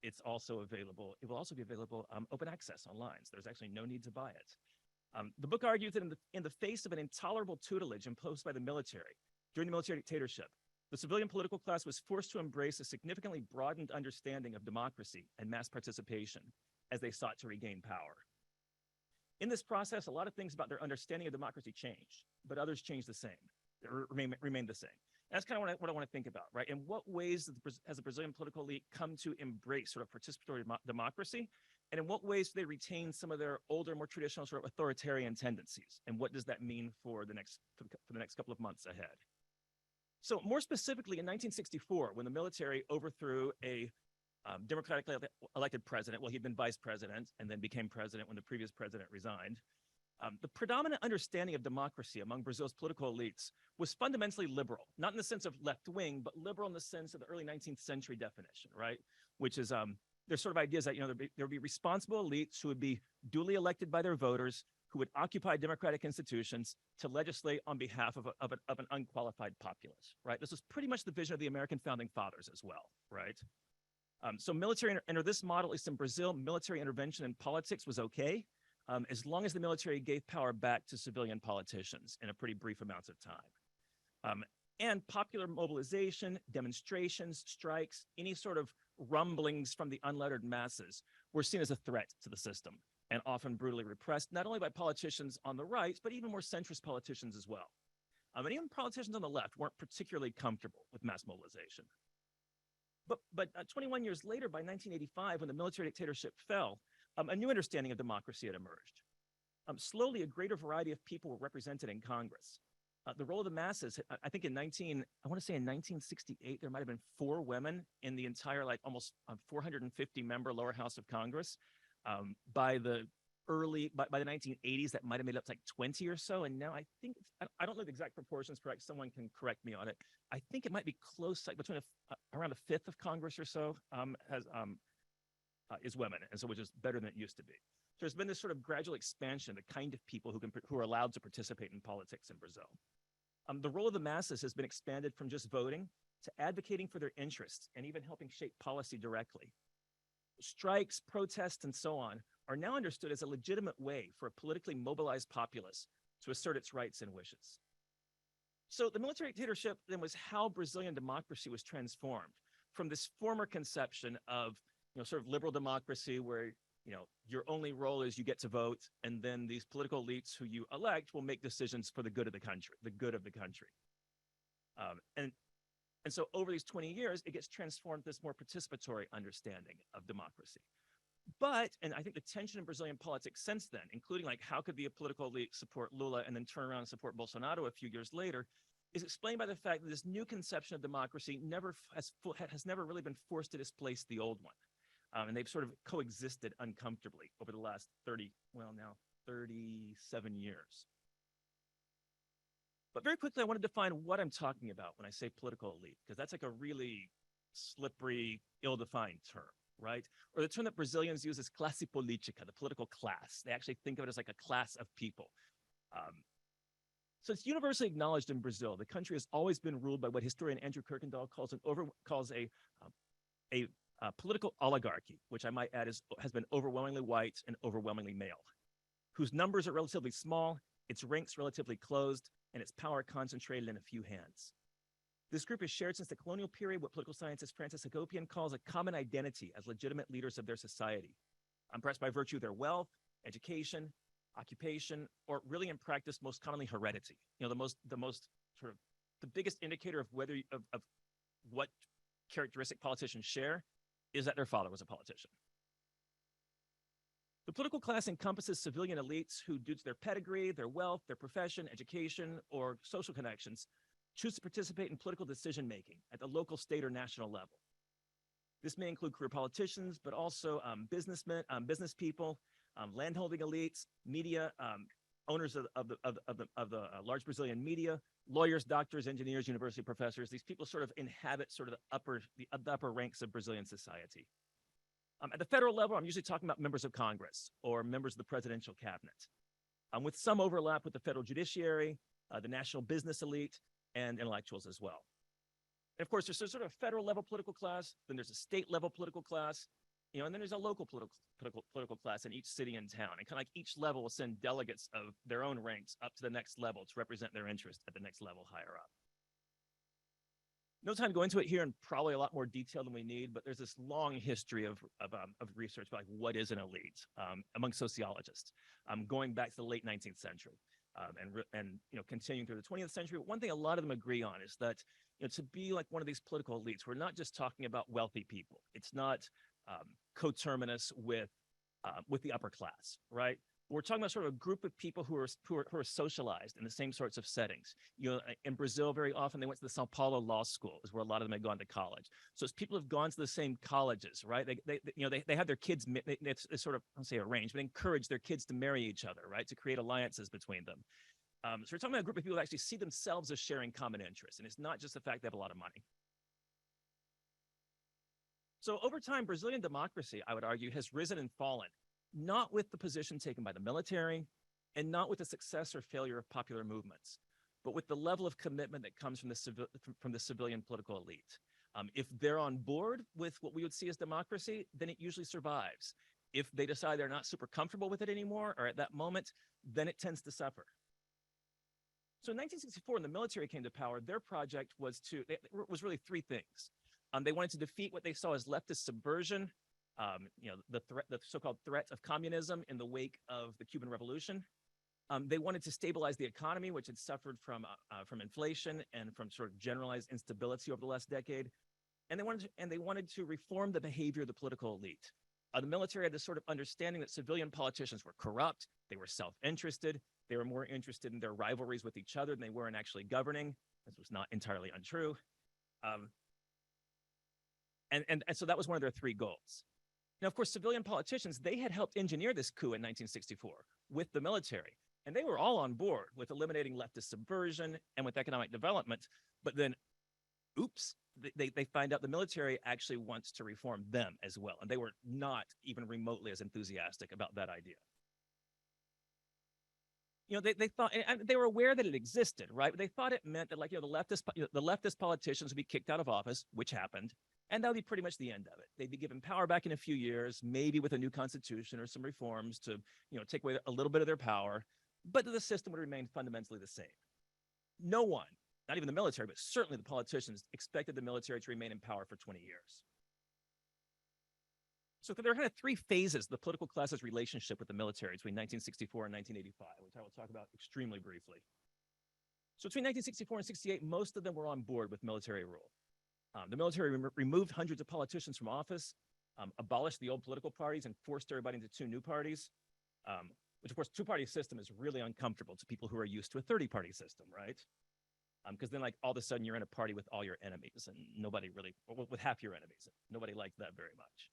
It's also available, it will also be available open access online, so there's actually no need to buy it. The book argues that in the face of an intolerable tutelage imposed by the military during the military dictatorship, the civilian political class was forced to embrace a significantly broadened understanding of democracy and mass participation as they sought to regain power. In this process, a lot of things about their understanding of democracy changed, but others changed the same, remained the same. And that's kind of what I want to think about, right? In what ways has the Brazilian political elite come to embrace sort of participatory democracy? And in what ways do they retain some of their older, more traditional sort of authoritarian tendencies? And what does that mean for the next couple of months ahead? So more specifically, in 1964, when the military overthrew a democratically elected president, well, he'd been vice president and then became president when the previous president resigned, the predominant understanding of democracy among Brazil's political elites was fundamentally liberal, not in the sense of left-wing, but liberal in the sense of the early 19th century definition, right? Which is, there's sort of ideas that, there would be responsible elites who would be duly elected by their voters, who would occupy democratic institutions to legislate on behalf of an unqualified populace, right? This was pretty much the vision of the American founding fathers as well, right? So under this model, at least in Brazil, military intervention in politics was okay, as long as the military gave power back to civilian politicians in a pretty brief amounts of time. And popular mobilization, demonstrations, strikes, any sort of rumblings from the unlettered masses were seen as a threat to the system and often brutally repressed, not only by politicians on the right, but even more centrist politicians as well. And even politicians on the left weren't particularly comfortable with mass mobilization. But 21 years later, by 1985, when the military dictatorship fell, a new understanding of democracy had emerged. Slowly, a greater variety of people were represented in Congress. The role of the masses, I think in 1968, there might have been 4 women in the entire, almost 450 member lower house of Congress. By the 1980s, that might have made up to 20 or so. And now I think, I don't know the exact proportions, correct? Someone can correct me on it. I think it might be close, between around a fifth of Congress or so is women. And so, which is better than it used to be. So there's been this sort of gradual expansion, the kind of people who are allowed to participate in politics in Brazil. The role of the masses has been expanded from just voting to advocating for their interests and even helping shape policy directly. Strikes, protests, and so on are now understood as a legitimate way for a politically mobilized populace to assert its rights and wishes. So the military dictatorship then was how Brazilian democracy was transformed from this former conception of, sort of liberal democracy where, your only role is you get to vote, and then these political elites who you elect will make decisions for the good of the country, And so over these 20 years, it gets transformed to this more participatory understanding of democracy. But, and I think the tension in Brazilian politics since then, including how could the political elite support Lula and then turn around and support Bolsonaro a few years later, is explained by the fact that this new conception of democracy has never really been forced to displace the old one. And they've sort of coexisted uncomfortably over the last 37 years. But very quickly, I want to define what I'm talking about when I say political elite, because that's a really slippery, ill-defined term, right? Or the term that Brazilians use is classe política, the political class. They actually think of it as like a class of people. So it's universally acknowledged in Brazil. The country has always been ruled by what historian Andrew Kirkendall calls a political oligarchy, which I might add has been overwhelmingly white and overwhelmingly male, whose numbers are relatively small, its ranks relatively closed, and its power concentrated in a few hands. This group has shared since the colonial period what political scientist Francis Hagopian calls a common identity as legitimate leaders of their society, perhaps by virtue of their wealth, education, occupation, or really in practice, most commonly heredity. The most sort of the biggest indicator of whether of what characteristic politicians share is that their father was a politician. The political class encompasses civilian elites who, due to their pedigree, their wealth, their profession, education, or social connections, choose to participate in political decision-making at the local, state, or national level. This may include career politicians, but also businessmen, business people, landholding elites, media, owners of the large Brazilian media, lawyers, doctors, engineers, university professors. These people sort of inhabit sort of the upper ranks of Brazilian society. At the federal level, I'm usually talking about members of Congress or members of the presidential cabinet, with some overlap with the federal judiciary, the national business elite, and intellectuals as well. And of course, there's sort of a federal level political class, then there's a state level political class, and then there's a local political class in each city and town. And kind of like each level will send delegates of their own ranks up to the next level to represent their interest at the next level higher up. No time to go into it here in probably a lot more detail than we need, but there's this long history of research about like what is an elite among sociologists, going back to the late 19th century and continuing through the 20th century. But one thing a lot of them agree on is that to be like one of these political elites, we're not just talking about wealthy people. It's not coterminous with the upper class, right? We're talking about sort of a group of people who are socialized in the same sorts of settings. In Brazil, very often they went to the Sao Paulo Law School, is where a lot of them had gone to college. So it's people who've gone to the same colleges, right? They have their kids, it's sort of, I don't say arranged, but encourage their kids to marry each other, right? To create alliances between them. So we're talking about a group of people that actually see themselves as sharing common interests, and it's not just the fact they have a lot of money. So over time, Brazilian democracy, I would argue, has risen and fallen, not with the position taken by the military and not with the success or failure of popular movements, but with the level of commitment that comes from the civilian political elite. If they're on board with what we would see as democracy, then it usually survives. If they decide they're not super comfortable with it anymore, or at that moment, then it tends to suffer. So in 1964, when the military came to power, their project was really three things. They wanted to defeat what they saw as leftist subversion, the so-called threat of communism in the wake of the Cuban Revolution. They wanted to stabilize the economy, which had suffered from inflation and from sort of generalized instability over the last decade. And they wanted to reform the behavior of the political elite. The military had this sort of understanding that civilian politicians were corrupt, they were self-interested, they were more interested in their rivalries with each other than they were in actually governing. This was not entirely untrue. And so that was one of their three goals. Now, of course, civilian politicians, they had helped engineer this coup in 1964 with the military. And they were all on board with eliminating leftist subversion and with economic development. But then, oops, they find out the military actually wants to reform them as well. And they were not even remotely as enthusiastic about that idea. They thought, and they were aware that it existed, right? But they thought it meant that, like, the leftist politicians would be kicked out of office, which happened, and that would be pretty much the end of it. They'd be given power back in a few years, maybe with a new constitution or some reforms to, take away a little bit of their power, but the system would remain fundamentally the same. No one, not even the military, but certainly the politicians, expected the military to remain in power for 20 years. So there are kind of three phases of the political class's relationship with the military between 1964 and 1985, which I will talk about extremely briefly. So between 1964 and 68, most of them were on board with military rule. The military removed hundreds of politicians from office, abolished the old political parties, and forced everybody into two new parties, which, of course, two-party system is really uncomfortable to people who are used to a 30-party system, right? Because then, like, all of a sudden you're in a party with all your enemies, and nobody really, with half your enemies. Nobody liked that very much.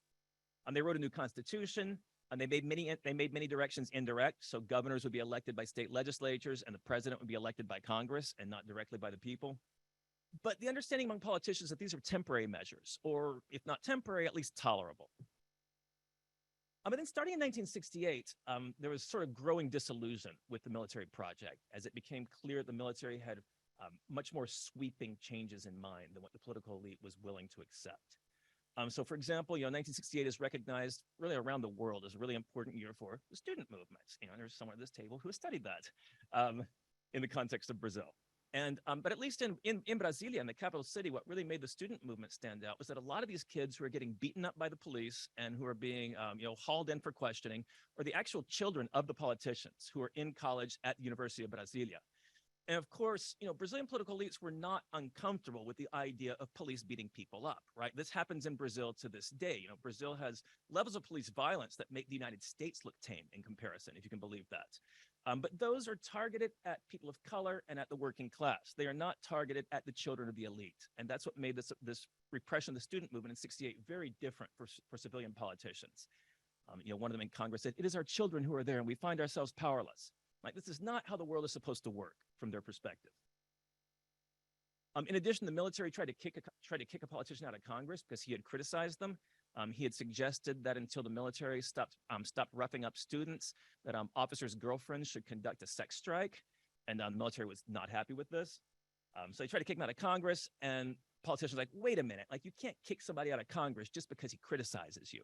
They wrote a new constitution, and they made many directions indirect. So governors would be elected by state legislatures, and the president would be elected by Congress and not directly by the people. But the understanding among politicians that these are temporary measures, or if not temporary, at least tolerable. But then starting in 1968, there was sort of growing disillusion with the military project as it became clear the military had much more sweeping changes in mind than what the political elite was willing to accept. So for example, 1968 is recognized really around the world as a really important year for the student movement. And there's someone at this table who has studied that in the context of Brazil. And but at least in Brasilia, in the capital city, what really made the student movement stand out was that a lot of these kids who are getting beaten up by the police and who are being hauled in for questioning are the actual children of the politicians who are in college at the University of Brasilia. And of course, Brazilian political elites were not uncomfortable with the idea of police beating people up, right? This happens in Brazil to this day. Brazil has levels of police violence that make the United States look tame in comparison, if you can believe that. But those are targeted at people of color and at the working class. They are not targeted at the children of the elite. And that's what made this repression of the student movement in 68 very different for civilian politicians. One of them in Congress said, "It is our children who are there and we find ourselves powerless." Like, this is not how the world is supposed to work from their perspective. In addition, the military tried to kick a politician out of Congress because he had criticized them. He had suggested that until the military stopped roughing up students, that officers' girlfriends should conduct a sex strike, and the military was not happy with this. So they tried to kick him out of Congress, and politicians were like, wait a minute, like, you can't kick somebody out of Congress just because he criticizes you.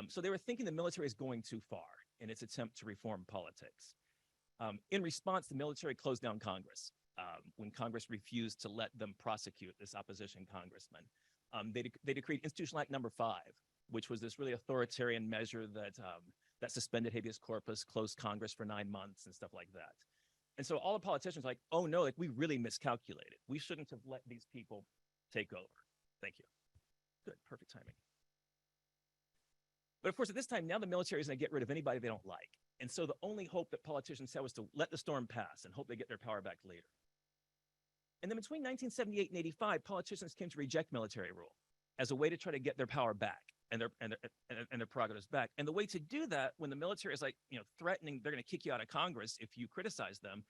So they were thinking the military is going too far in its attempt to reform politics. In response, the military closed down Congress when Congress refused to let them prosecute this opposition congressman. They decreed Institutional Act number 5, which was this really authoritarian measure that suspended habeas corpus, closed Congress for 9 months and stuff like that. And so all the politicians were like, oh no, like, we really miscalculated. We shouldn't have let these people take over. Thank you. Good, perfect timing. But of course, at this time, now the military is going to get rid of anybody they don't like. And so the only hope that politicians had was to let the storm pass and hope they get their power back later. And then between 1978 and 85, politicians came to reject military rule as a way to try to get their power back and their prerogatives back. And the way to do that, when the military is threatening they're going to kick you out of Congress if you criticize them,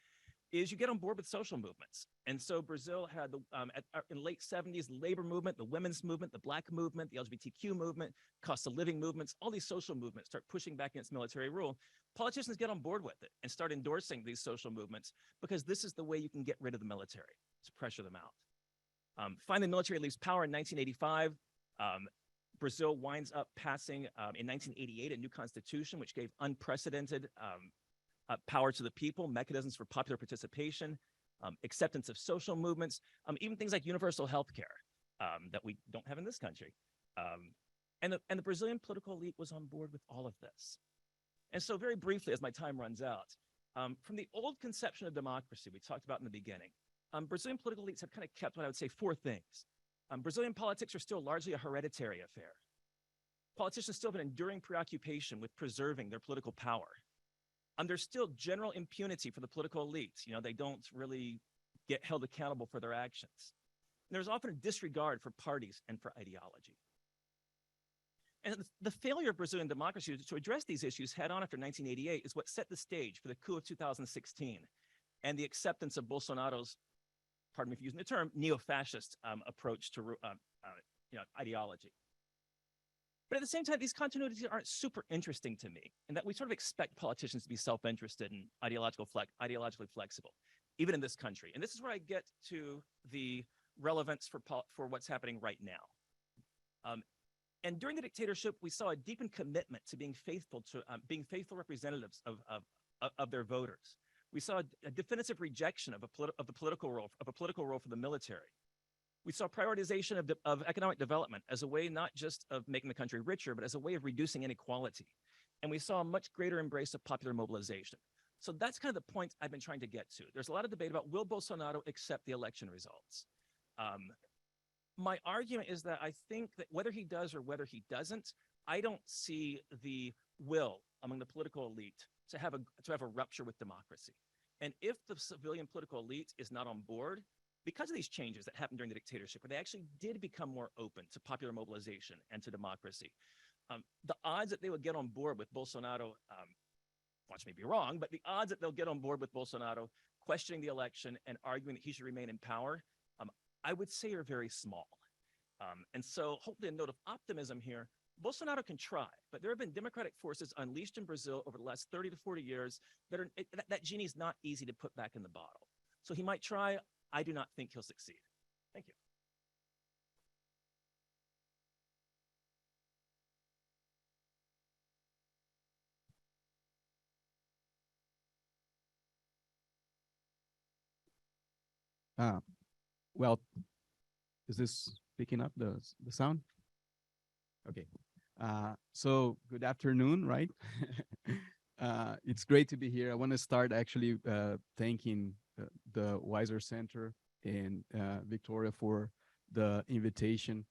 is you get on board with social movements. And so Brazil had in the late 70s, the labor movement, the women's movement, the Black movement, the LGBTQ movement, cost of living movements, all these social movements start pushing back against military rule. Politicians get on board with it and start endorsing these social movements because this is the way you can get rid of the military, to pressure them out. Finally, the military leaves power in 1985. Brazil winds up passing in 1988 a new constitution, which gave unprecedented power to the people, mechanisms for popular participation, acceptance of social movements, even things like universal health care that we don't have in this country. And the Brazilian political elite was on board with all of this. And so very briefly, as my time runs out, from the old conception of democracy we talked about in the beginning, Brazilian political elites have kind of kept what I would say 4 things. Brazilian politics are still largely a hereditary affair. Politicians still have an enduring preoccupation with preserving their political power. There's still general impunity for the political elite. They don't really get held accountable for their actions. And there's often a disregard for parties and for ideology. And the failure of Brazilian democracy to address these issues head on after 1988 is what set the stage for the coup of 2016 and the acceptance of Bolsonaro's, pardon me for using the term, neo-fascist approach to ideology. But at the same time, these continuities aren't super interesting to me, in that we sort of expect politicians to be self-interested and ideologically flexible, even in this country. And this is where I get to the relevance for what's happening right now. And during the dictatorship, we saw a deepened commitment to being faithful faithful representatives of their voters. We saw a definitive rejection of a political role for the military. We saw prioritization of economic development as a way not just of making the country richer, but as a way of reducing inequality. And we saw a much greater embrace of popular mobilization. So that's kind of the point I've been trying to get to. There's a lot of debate about, will Bolsonaro accept the election results? My argument is that I think that whether he does or whether he doesn't, I don't see the will among the political elite to have a rupture with democracy. And if the civilian political elite is not on board, because of these changes that happened during the dictatorship, where they actually did become more open to popular mobilization and to democracy, the odds that they would get on board with Bolsonaro, watch me be wrong, but the odds that they'll get on board with Bolsonaro questioning the election and arguing that he should remain in power, I would say are very small. And so hopefully a note of optimism here, Bolsonaro can try, but there have been democratic forces unleashed in Brazil over the last 30 to 40 years that are that genie is not easy to put back in the bottle. So he might try. I do not think he'll succeed. Thank you. Well, is this picking up the sound? Okay. So good afternoon, right? It's great to be here. I want to start actually thanking the Weiser Center and Victoria for the invitation.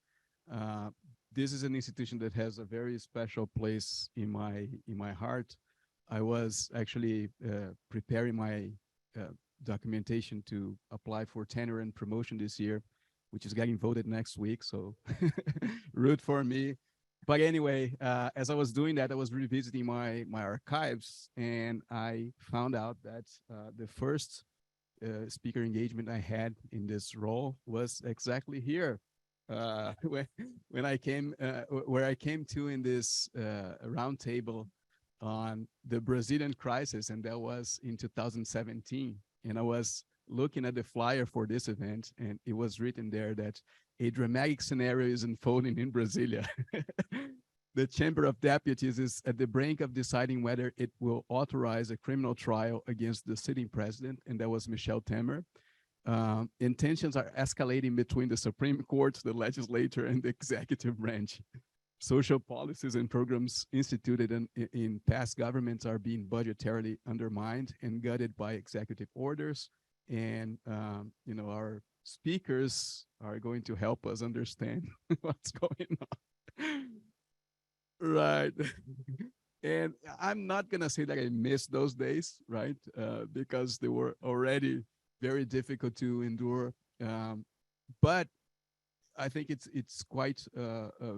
This is an institution that has a very special place in my heart. I was actually preparing my documentation to apply for tenure and promotion this year, which is getting voted next week. So root for me. But anyway, as I was doing that, I was revisiting my archives, and I found out that the first speaker engagement I had in this role was exactly here. When I came, where I came to in this roundtable on the Brazilian crisis, and that was in 2017. And I was looking at the flyer for this event, and it was written there that a dramatic scenario is unfolding in Brasilia. The Chamber of Deputies is at the brink of deciding whether it will authorize a criminal trial against the sitting president, and that was Michel Temer. Tensions are escalating between the Supreme Court, the legislature, and the executive branch. Social policies and programs instituted in past governments are being budgetarily undermined and gutted by executive orders. And our speakers are going to help us understand what's going on. Right. And I'm not going to say that I missed those days, right? Because they were already very difficult to endure. But I think it's quite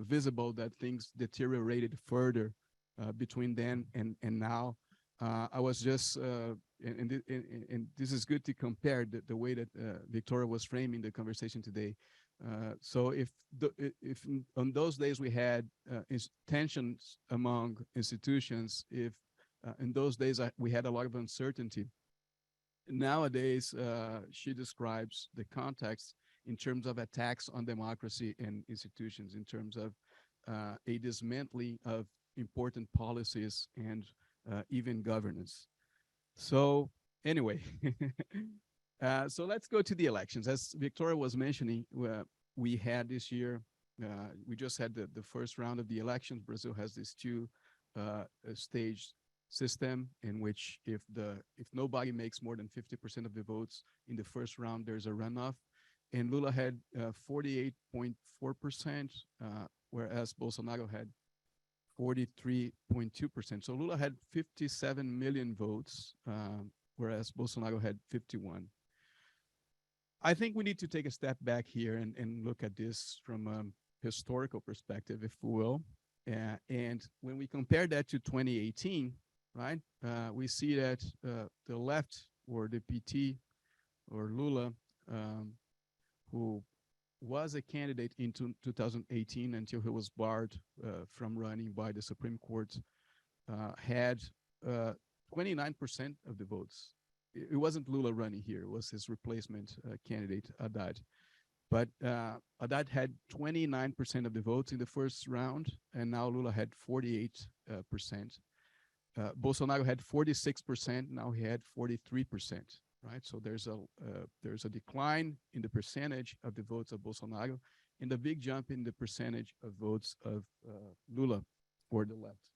visible that things deteriorated further between then and now. I was just, and this is good to compare the way that Victoria was framing the conversation today. So if on those days we had tensions among institutions, if in those days we had a lot of uncertainty, nowadays she describes the context in terms of attacks on democracy and institutions, in terms of a dismantling of important policies and even governance. So anyway, so let's go to the elections. As Victoria was mentioning, we had this year, we just had the first round of the elections. Brazil has this two-stage system in which if nobody makes more than 50% of the votes in the first round, there's a runoff. And Lula had 48.4%, whereas Bolsonaro had 43.2%. So Lula had 57 million votes, whereas Bolsonaro had 51. I think we need to take a step back here and look at this from a historical perspective, if we will. And when we compare that to 2018, right, we see that the left, or the PT, or Lula, who was a candidate in 2018 until he was barred from running by the Supreme Court, had 29% of the votes. It wasn't Lula running here, it was his replacement candidate, Haddad. But Haddad had 29% of the votes in the first round, and now Lula had 48%. Bolsonaro had 46%, now he had 43%. Right, so there's a decline in the percentage of the votes of Bolsonaro, and a big jump in the percentage of votes of Lula, or the left.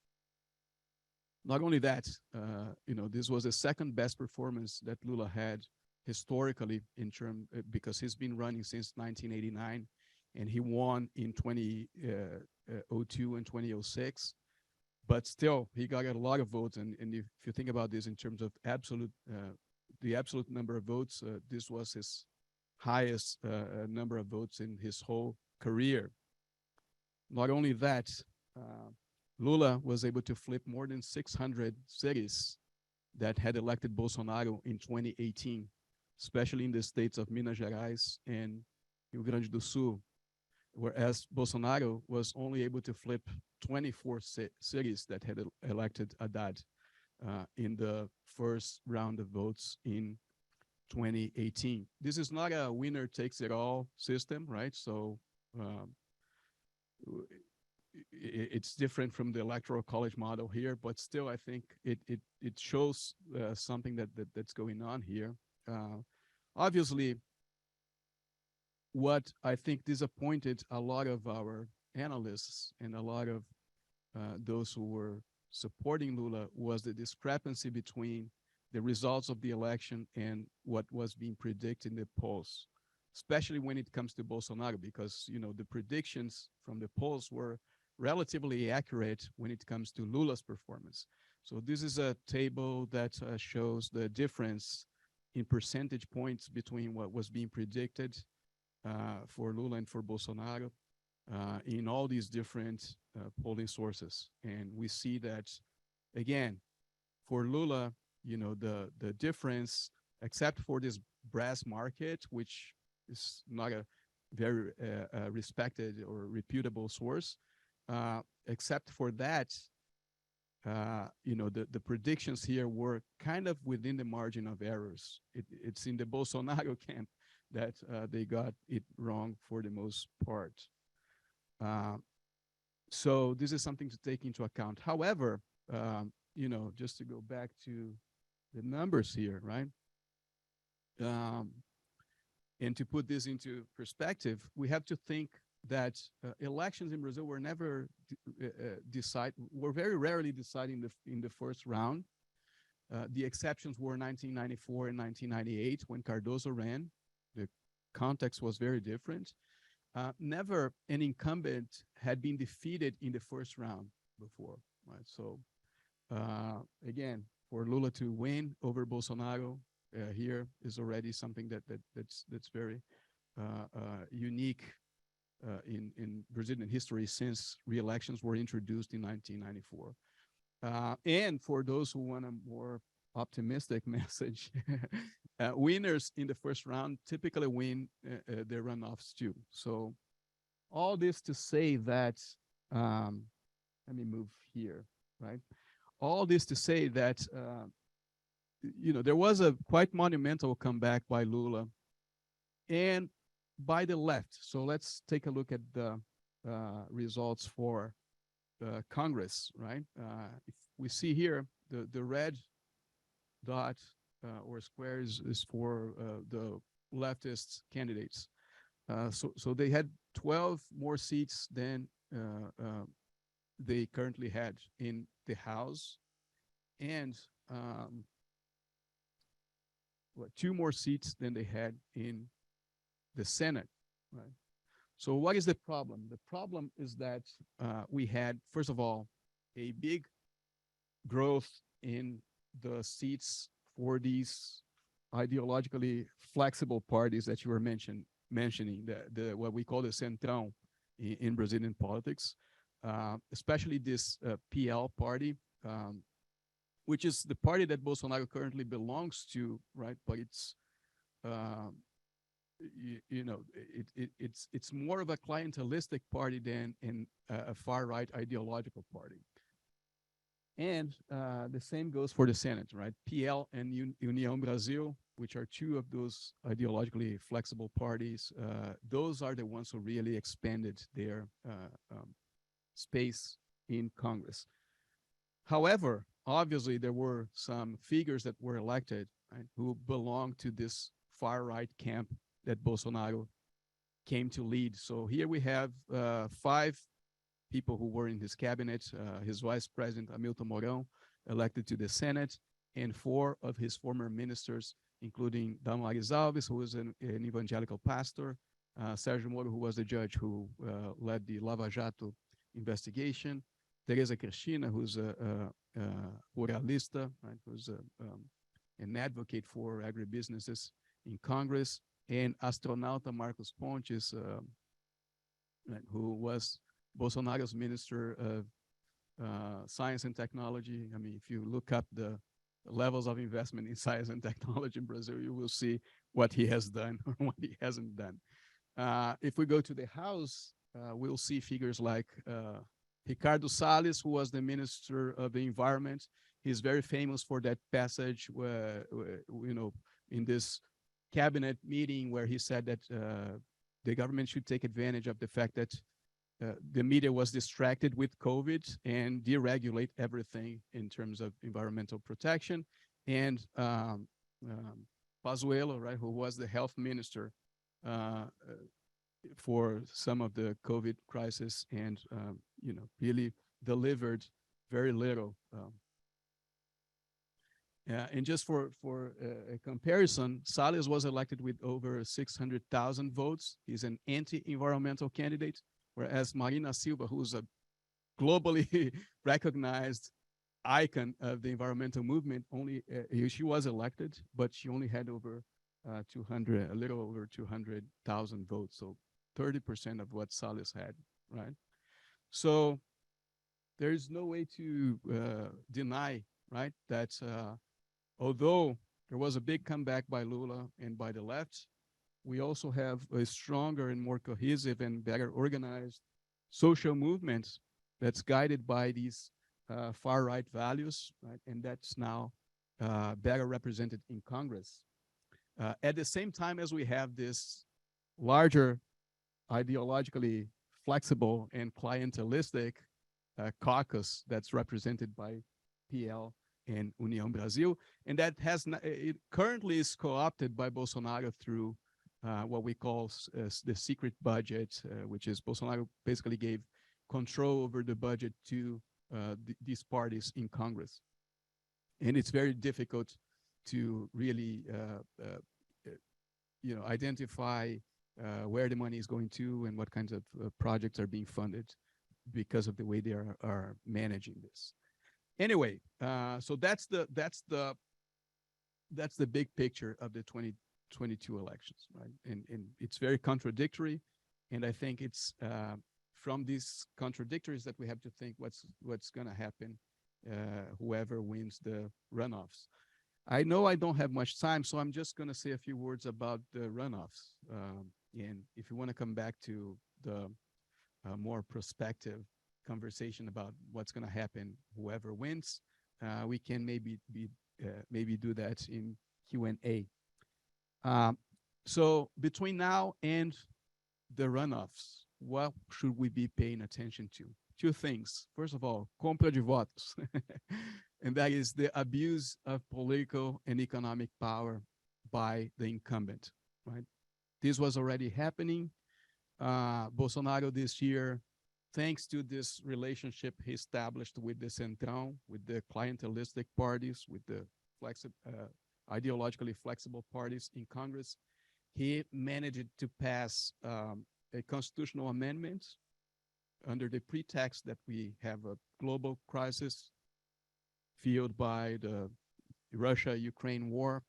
Not only that, this was the second best performance that Lula had historically because he's been running since 1989, and he won in 2002 and 2006. But still, he got a lot of votes, and if you think about this in terms of the absolute number of votes, this was his highest number of votes in his whole career. Not only that, Lula was able to flip more than 600 cities that had elected Bolsonaro in 2018, especially in the states of Minas Gerais and Rio Grande do Sul. whereas Bolsonaro was only able to flip 24 cities that had elected Haddad in the first round of votes in 2018. This is not a winner takes it all system, right? So it's different from the electoral college model here, but still, I think it shows something that's going on here. Obviously, what I think disappointed a lot of our analysts and a lot of those who were supporting Lula was the discrepancy between the results of the election and what was being predicted in the polls, especially when it comes to Bolsonaro, because the predictions from the polls were relatively accurate when it comes to Lula's performance. So this is a table that shows the difference in percentage points between what was being predicted for Lula and for Bolsonaro in all these different polling sources. And we see that, again, for Lula, the difference, except for this brass market, which is not a very respected or reputable source, except for that, the predictions here were kind of within the margin of errors. It's in the Bolsonaro camp that they got it wrong for the most part. So this is something to take into account. However, just to go back to the numbers here, right? And to put this into perspective, we have to think that elections in Brazil were never were very rarely decided in the first round. The exceptions were 1994 and 1998 when Cardoso ran. The context was very different. Never an incumbent had been defeated in the first round before, right? So again, for Lula to win over Bolsonaro here is already something that's very unique in Brazilian history since re-elections were introduced in 1994. And for those who want a more optimistic message, winners in the first round typically win their runoffs too. So all this to say that, let me move here, right? All this to say that, there was a quite monumental comeback by Lula and by the left. So let's take a look at the results for Congress, right? If we see here, the red dot or square is for the leftist candidates. So they had 12 more seats than they currently had in the House, and 2 more seats than they had in the Senate, right? So what is the problem? The problem is that we had, first of all, a big growth in the seats for these ideologically flexible parties that you were mentioning, the what we call the Centrão in Brazilian politics, especially this PL party, which is the party that Bolsonaro currently belongs to, right? But it's it's more of a clientelistic party than a far-right ideological party. And the same goes for the Senate, right? PL and União Brasil, which are 2 of those ideologically flexible parties, those are the ones who really expanded their space in Congress. However, obviously, there were some figures that were elected, right, who belonged to this far-right camp that Bolsonaro came to lead. So here we have 5 people who were in his cabinet, his vice president, Hamilton Mourão, elected to the Senate, and 4 of his former ministers, including Damaris Alves, who was an evangelical pastor, Sérgio Moro, who was the judge who led the Lava Jato investigation, Teresa Cristina, who's a ruralista, right, who's an advocate for agribusinesses in Congress, and astronauta Marcos Pontes, right, who was Bolsonaro's Minister of Science and Technology. I mean, if you look up the levels of investment in science and technology in Brazil, you will see what he has done or what he hasn't done. If we go to the House, we'll see figures like Ricardo Salles, who was the Minister of the Environment. He's very famous for that passage where, in this cabinet meeting where he said that the government should take advantage of the fact that the media was distracted with COVID and deregulate everything in terms of environmental protection. And Pazuello, right, who was the health minister for some of the COVID crisis and, really delivered very little. And just for a comparison, Salles was elected with over 600,000 votes. He's an anti-environmental candidate, whereas Marina Silva, who's a globally recognized icon of the environmental movement, she was elected, but she only had over a little over 200,000 votes, so 30% of what Salles had, right? So there is no way to deny, right, that although there was a big comeback by Lula and by the left, we also have a stronger and more cohesive and better organized social movement that's guided by these far-right values, right? And that's now better represented in Congress. At the same time as we have this larger, ideologically flexible and clientelistic caucus that's represented by PL and União Brasil, and that it currently is co-opted by Bolsonaro through what we call the secret budget, which is Bolsonaro basically gave control over the budget to these parties in Congress. And it's very difficult to really identify where the money is going to and what kinds of projects are being funded because of the way they are managing this. Anyway, so that's the big picture of the 2022 elections, right? And it's very contradictory, and I think it's from these contradictories that we have to think what's going to happen, whoever wins the runoffs. I know I don't have much time, so I'm just going to say a few words about the runoffs. And if you want to come back to the more prospective conversation about what's going to happen, whoever wins, we can maybe do that in Q&A. So between now and the runoffs, what should we be paying attention to? Two things. First of all, compra de votos, and that is the abuse of political and economic power by the incumbent, right? This was already happening. Bolsonaro this year, thanks to this relationship he established with the Centrão, with the clientelistic parties, with the ideologically flexible parties in Congress, he managed to pass a constitutional amendment under the pretext that we have a global crisis fueled by the Russia-Ukraine war,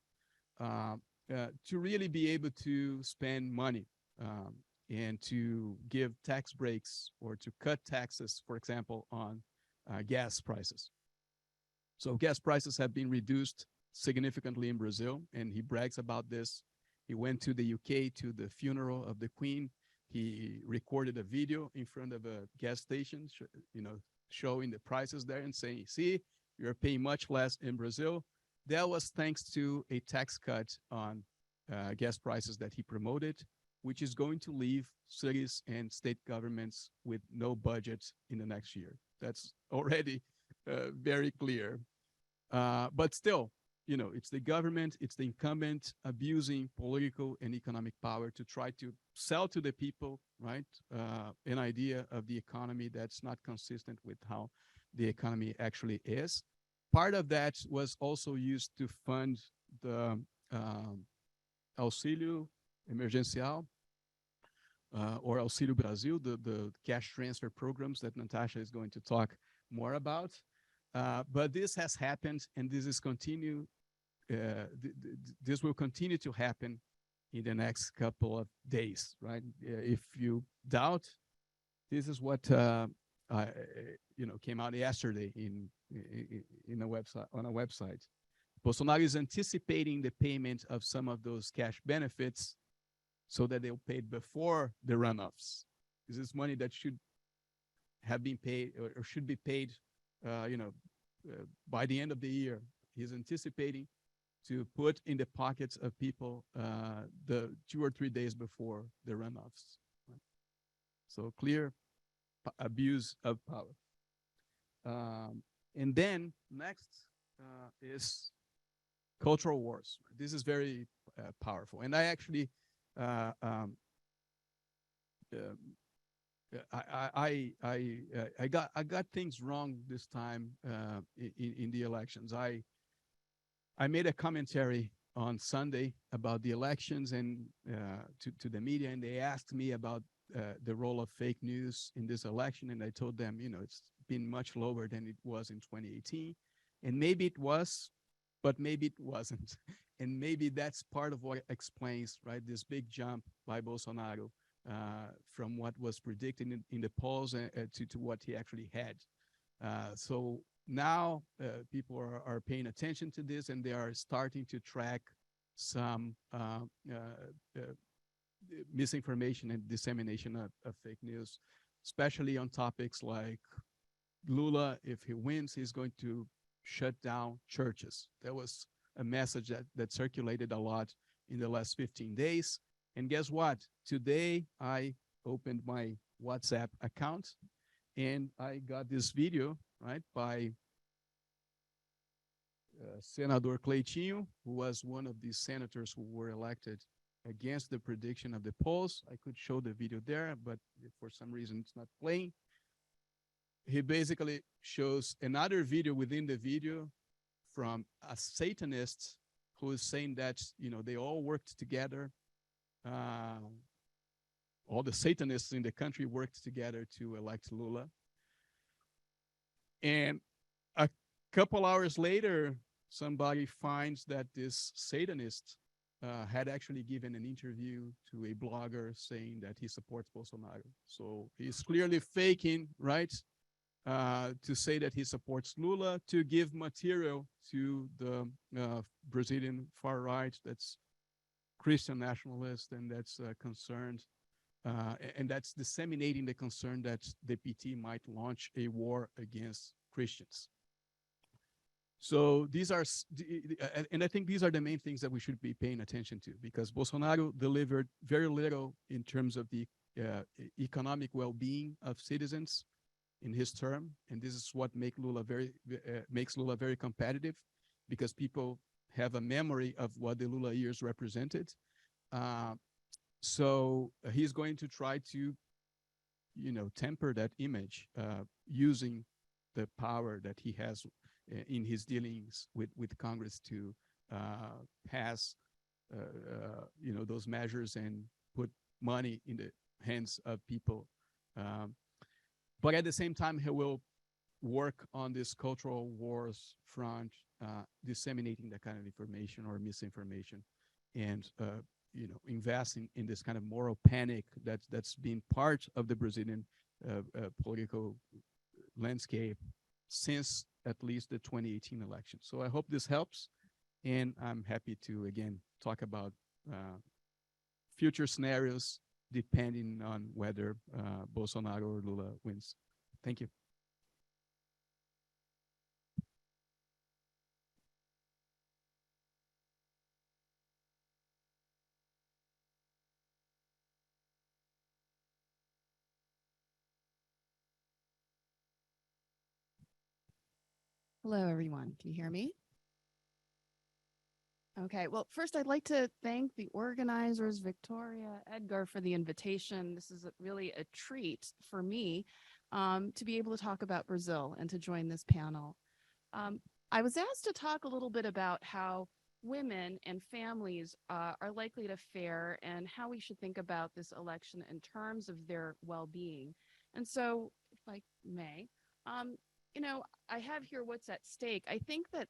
to really be able to spend money and to give tax breaks or to cut taxes, for example, on gas prices. So gas prices have been reduced significantly in Brazil, and he brags about this. He went to the UK to the funeral of the Queen. He recorded a video in front of a gas station, showing the prices there and saying, see, you're paying much less in Brazil. That was thanks to a tax cut on gas prices that he promoted, which is going to leave cities and state governments with no budget in the next year. That's already very clear. But still, it's the government, it's the incumbent abusing political and economic power to try to sell to the people, right, an idea of the economy that's not consistent with how the economy actually is. Part of that was also used to fund the Auxílio Emergencial or Auxílio Brasil, the cash transfer programs that Natasha is going to talk more about. But this has happened, and this will continue to happen in the next couple of days, right? If you doubt, this is what came out yesterday on a website. Bolsonaro is anticipating the payment of some of those cash benefits so that they'll pay before the runoffs. This is money that should have been paid or should be paid, by the end of the year. He's anticipating to put in the pockets of people the 2 or 3 days before the runoffs. Right? So clear abuse of power. And then next is cultural wars. This is very powerful. And I actually, I got things wrong this time in the elections. I made a commentary on Sunday about the elections and to the media, and they asked me about the role of fake news in this election, and I told them, it's been much lower than it was in 2018, and maybe it was, but maybe it wasn't, and maybe that's part of what explains, right, this big jump by Bolsonaro from what was predicted in the polls to what he actually had. So now people are paying attention to this, and they are starting to track some misinformation and dissemination of fake news, especially on topics like Lula, if he wins, he's going to shut down churches. There was a message that circulated a lot in the last 15 days. And guess what? Today, I opened my WhatsApp account, and I got this video, right, by Senador Cleitinho, who was one of the senators who were elected against the prediction of the polls. I could show the video there, but for some reason it's not playing. He basically shows another video within the video from a Satanist who is saying that, they all worked together. All the Satanists in the country worked together to elect Lula. And a couple hours later, somebody finds that this Satanist had actually given an interview to a blogger saying that he supports Bolsonaro. So he's clearly faking, right, to say that he supports Lula, to give material to the Brazilian far right that's Christian nationalist and that's concerned, and that's disseminating the concern that the PT might launch a war against Christians. So these are, and I think these are the main things that we should be paying attention to, because Bolsonaro delivered very little in terms of the economic well-being of citizens in his term, and this is what makes Lula very competitive, because people have a memory of what the Lula years represented. So he's going to try to, temper that image using the power that he has in his dealings with Congress to pass, those measures and put money in the hands of people. But at the same time, he will work on this cultural wars front, disseminating that kind of information or misinformation, and invest in this kind of moral panic that's been part of the Brazilian political landscape since at least the 2018 election. So I hope this helps, and I'm happy to again talk about future scenarios depending on whether Bolsonaro or Lula wins. Thank you. Hello, everyone. Can you hear me? Okay, well, first I'd like to thank the organizers, Victoria, Edgar, for the invitation. This is really a treat for me to be able to talk about Brazil and to join this panel. I was asked to talk a little bit about how women and families are likely to fare and how we should think about this election in terms of their well-being. And so, if I may, I have here what's at stake. I think that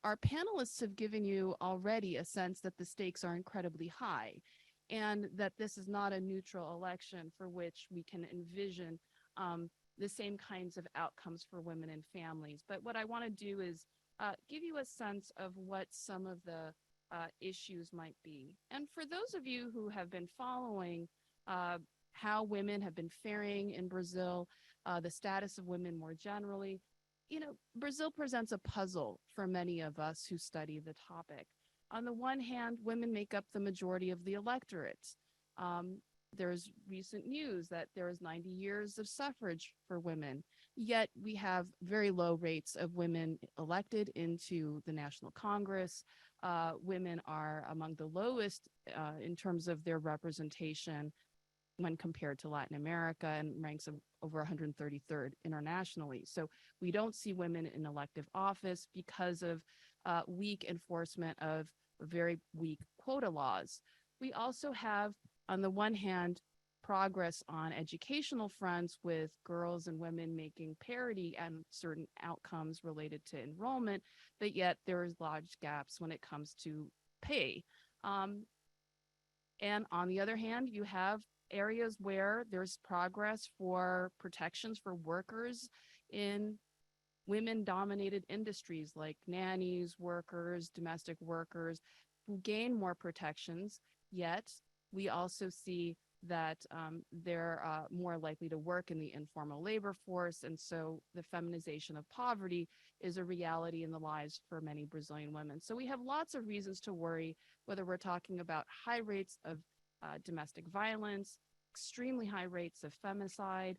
our panelists have given you already a sense that the stakes are incredibly high and that this is not a neutral election for which we can envision the same kinds of outcomes for women and families. But what I want to do is give you a sense of what some of the issues might be. And for those of you who have been following how women have been faring in Brazil, the status of women more generally. You know, Brazil presents a puzzle for many of us who study the topic. On the one hand, women make up the majority of the electorate. There's recent news that there is 90 years of suffrage for women, yet we have very low rates of women elected into the National Congress. Women are among the lowest in terms of their representation when compared to Latin America, and ranks of over 133rd internationally. So we don't see women in elective office because of weak enforcement of very weak quota laws. We also have, on the one hand, progress on educational fronts with girls and women making parity and certain outcomes related to enrollment, but yet there is large gaps when it comes to pay. And on the other hand, you have areas where there's progress for protections for workers in women-dominated industries like nannies, workers, domestic workers, who gain more protections, yet we also see that they're more likely to work in the informal labor force. And so the feminization of poverty is a reality in the lives for many Brazilian women. So we have lots of reasons to worry, whether we're talking about high rates of domestic violence, extremely high rates of femicide.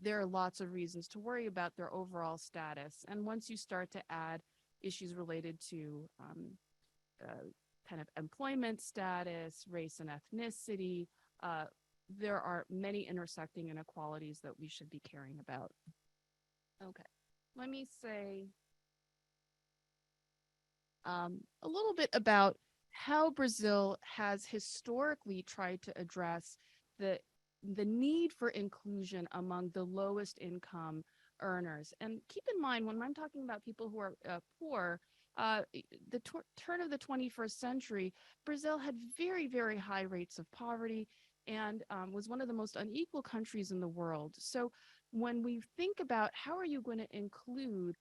There are lots of reasons to worry about their overall status. And once you start to add issues related to kind of employment status, race and ethnicity, there are many intersecting inequalities that we should be caring about. Okay, let me say a little bit about how Brazil has historically tried to address the need for inclusion among the lowest income earners. And keep in mind, when I'm talking about people who are poor, the turn of the 21st century, Brazil had very, very high rates of poverty and was one of the most unequal countries in the world. So when we think about how are you going to include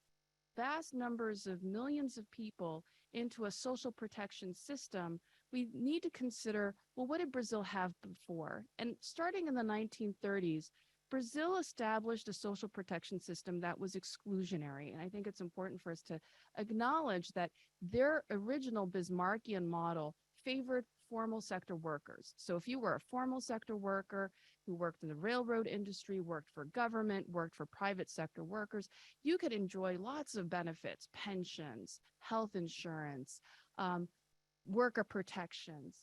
vast numbers of millions of people into a social protection system, we need to consider, well, what did Brazil have before? And starting in the 1930s, Brazil established a social protection system that was exclusionary. And I think it's important for us to acknowledge that their original Bismarckian model favored formal sector workers. So if you were a formal sector worker who worked in the railroad industry, worked for government, worked for private sector workers, you could enjoy lots of benefits, pensions, health insurance, worker protections,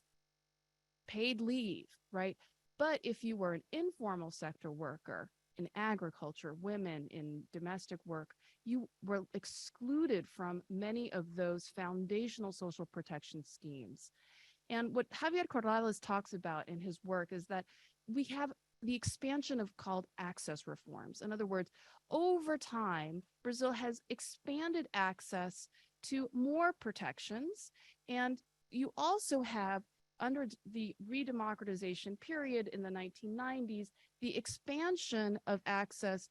paid leave, right? But if you were an informal sector worker in agriculture, women in domestic work, you were excluded from many of those foundational social protection schemes. And what Javier Corrales talks about in his work is that we have the expansion of called access reforms. In other words, over time, Brazil has expanded access to more protections. And you also have, under the redemocratization period in the 1990s, the expansion of access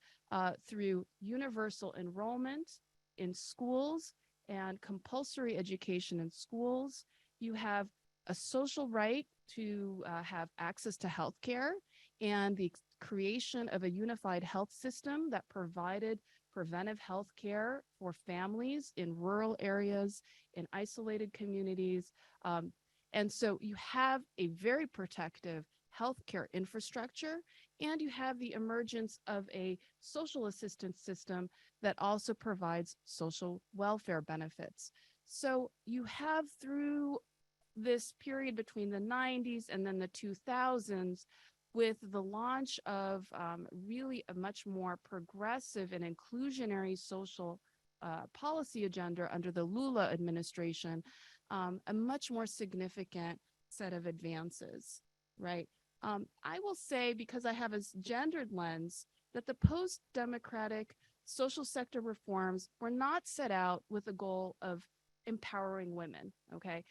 through universal enrollment in schools and compulsory education in schools. You have a social right to have access to health care and the creation of a unified health system that provided preventive health care for families in rural areas, in isolated communities. And so you have a very protective healthcare infrastructure, and you have the emergence of a social assistance system that also provides social welfare benefits. So you have, through this period between the 90s and then the 2000s, with the launch of really a much more progressive and inclusionary social policy agenda under the Lula administration, a much more significant set of advances, right? I will say, because I have a gendered lens, that the post-democratic social sector reforms were not set out with the goal of empowering women, okay?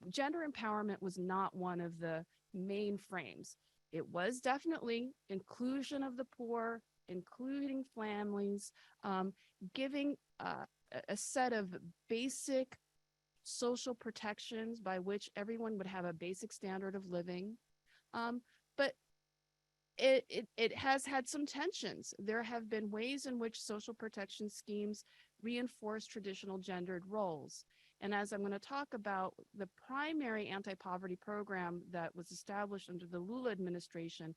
Gender empowerment was not one of the main frames. It was definitely inclusion of the poor, including families, giving a set of basic social protections by which everyone would have a basic standard of living. But it has had some tensions. There have been ways in which social protection schemes reinforce traditional gendered roles. And as I'm going to talk about, the primary anti-poverty program that was established under the Lula administration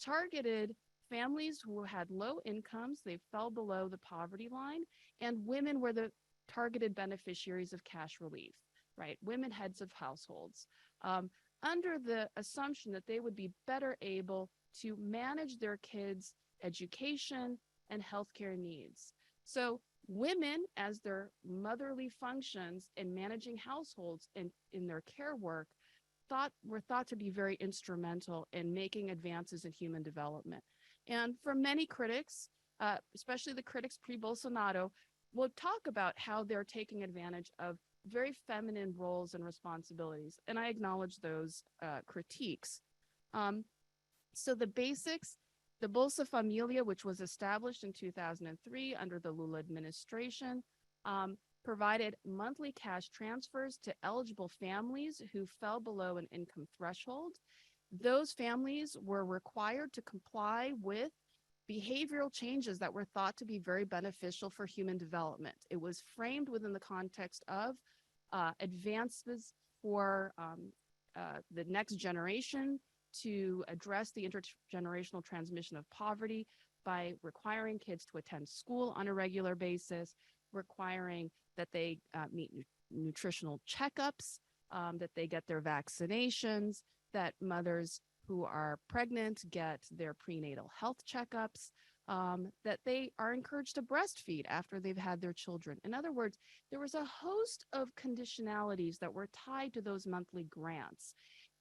targeted families who had low incomes, they fell below the poverty line, and women were the targeted beneficiaries of cash relief, right? Women heads of households, under the assumption that they would be better able to manage their kids' education and healthcare needs. So women, as their motherly functions in managing households and in their care work, were thought to be very instrumental in making advances in human development. And for many critics, especially the critics pre-Bolsonaro, will talk about how they're taking advantage of very feminine roles and responsibilities. And I acknowledge those critiques. So the basics, the Bolsa Familia, which was established in 2003 under the Lula administration, provided monthly cash transfers to eligible families who fell below an income threshold. Those families were required to comply with behavioral changes that were thought to be very beneficial for human development. It was framed within the context of advances for the next generation to address the intergenerational transmission of poverty by requiring kids to attend school on a regular basis, requiring that they meet nutritional checkups, that they get their vaccinations, that mothers who are pregnant get their prenatal health checkups, that they are encouraged to breastfeed after they've had their children. In other words, there was a host of conditionalities that were tied to those monthly grants.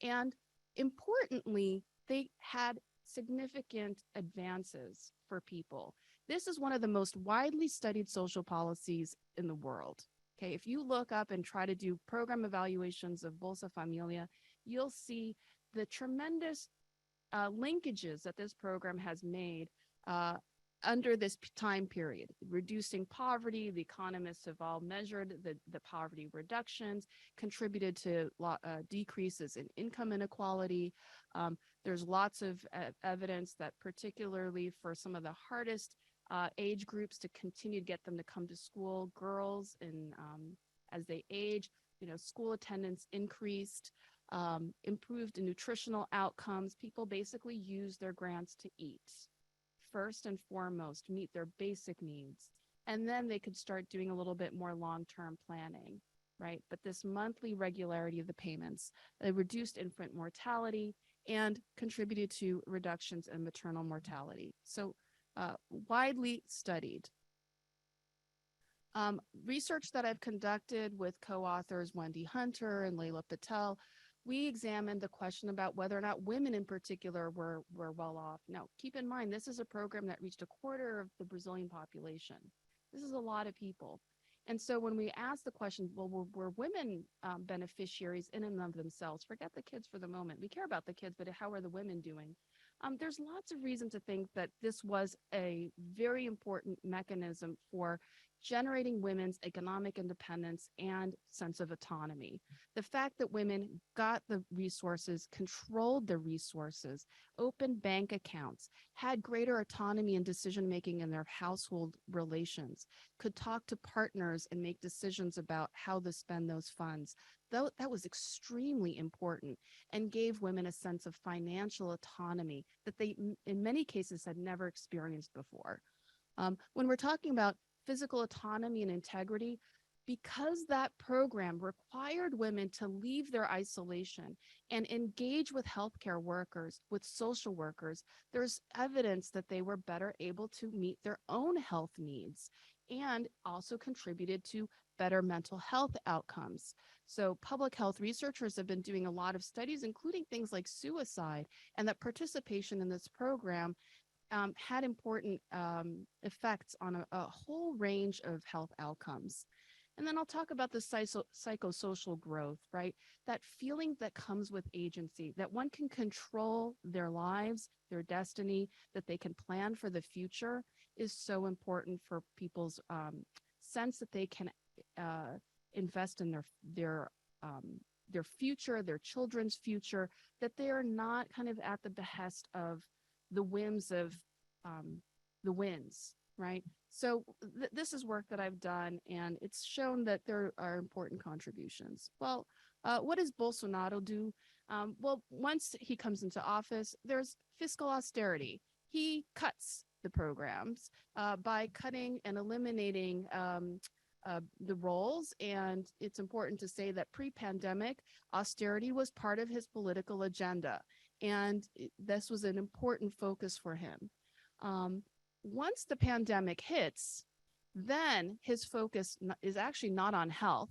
And importantly, they had significant advances for people. This is one of the most widely studied social policies in the world. Okay, if you look up and try to do program evaluations of Bolsa Familia, you'll see the tremendous linkages that this program has made under this time period, reducing poverty. The economists have all measured the poverty reductions, contributed to decreases in income inequality. There's lots of evidence that particularly for some of the hardest age groups to continue to get them to come to school, girls, and as they age, school attendance increased, improved nutritional outcomes. People basically use their grants to eat. First and foremost, meet their basic needs. And then they could start doing a little bit more long-term planning, right? But this monthly regularity of the payments, they reduced infant mortality and contributed to reductions in maternal mortality. So widely studied. Research that I've conducted with co-authors Wendy Hunter and Layla Patel, we examined the question about whether or not women in particular were well off. Now, keep in mind, this is a program that reached a quarter of the Brazilian population. This is a lot of people. And so when we asked the question, well, were women beneficiaries in and of themselves? Forget the kids for the moment. We care about the kids, but how are the women doing? There's lots of reason to think that this was a very important mechanism for generating women's economic independence and sense of autonomy. The fact that women got the resources, controlled the resources, opened bank accounts, had greater autonomy in decision-making in their household relations, could talk to partners and make decisions about how to spend those funds. Though that was extremely important and gave women a sense of financial autonomy that they, in many cases, had never experienced before. When we're talking about physical autonomy and integrity, because that program required women to leave their isolation and engage with healthcare workers, with social workers, there's evidence that they were better able to meet their own health needs and also contributed to better mental health outcomes. So public health researchers have been doing a lot of studies, including things like suicide, and that participation in this program had important effects on a whole range of health outcomes. And then I'll talk about the psychosocial growth, right? That feeling that comes with agency, that one can control their lives, their destiny, that they can plan for the future is so important for people's sense that they can invest in their future, their children's future, that they are not kind of at the behest of the whims of the winds, right? So this is work that I've done, and it's shown that there are important contributions. Well, what does Bolsonaro do? Well, once he comes into office, there's fiscal austerity. He cuts the programs by cutting and eliminating the roles. And it's important to say that pre-pandemic, austerity was part of his political agenda. And this was an important focus for him. Once the pandemic hits, then his focus is actually not on health.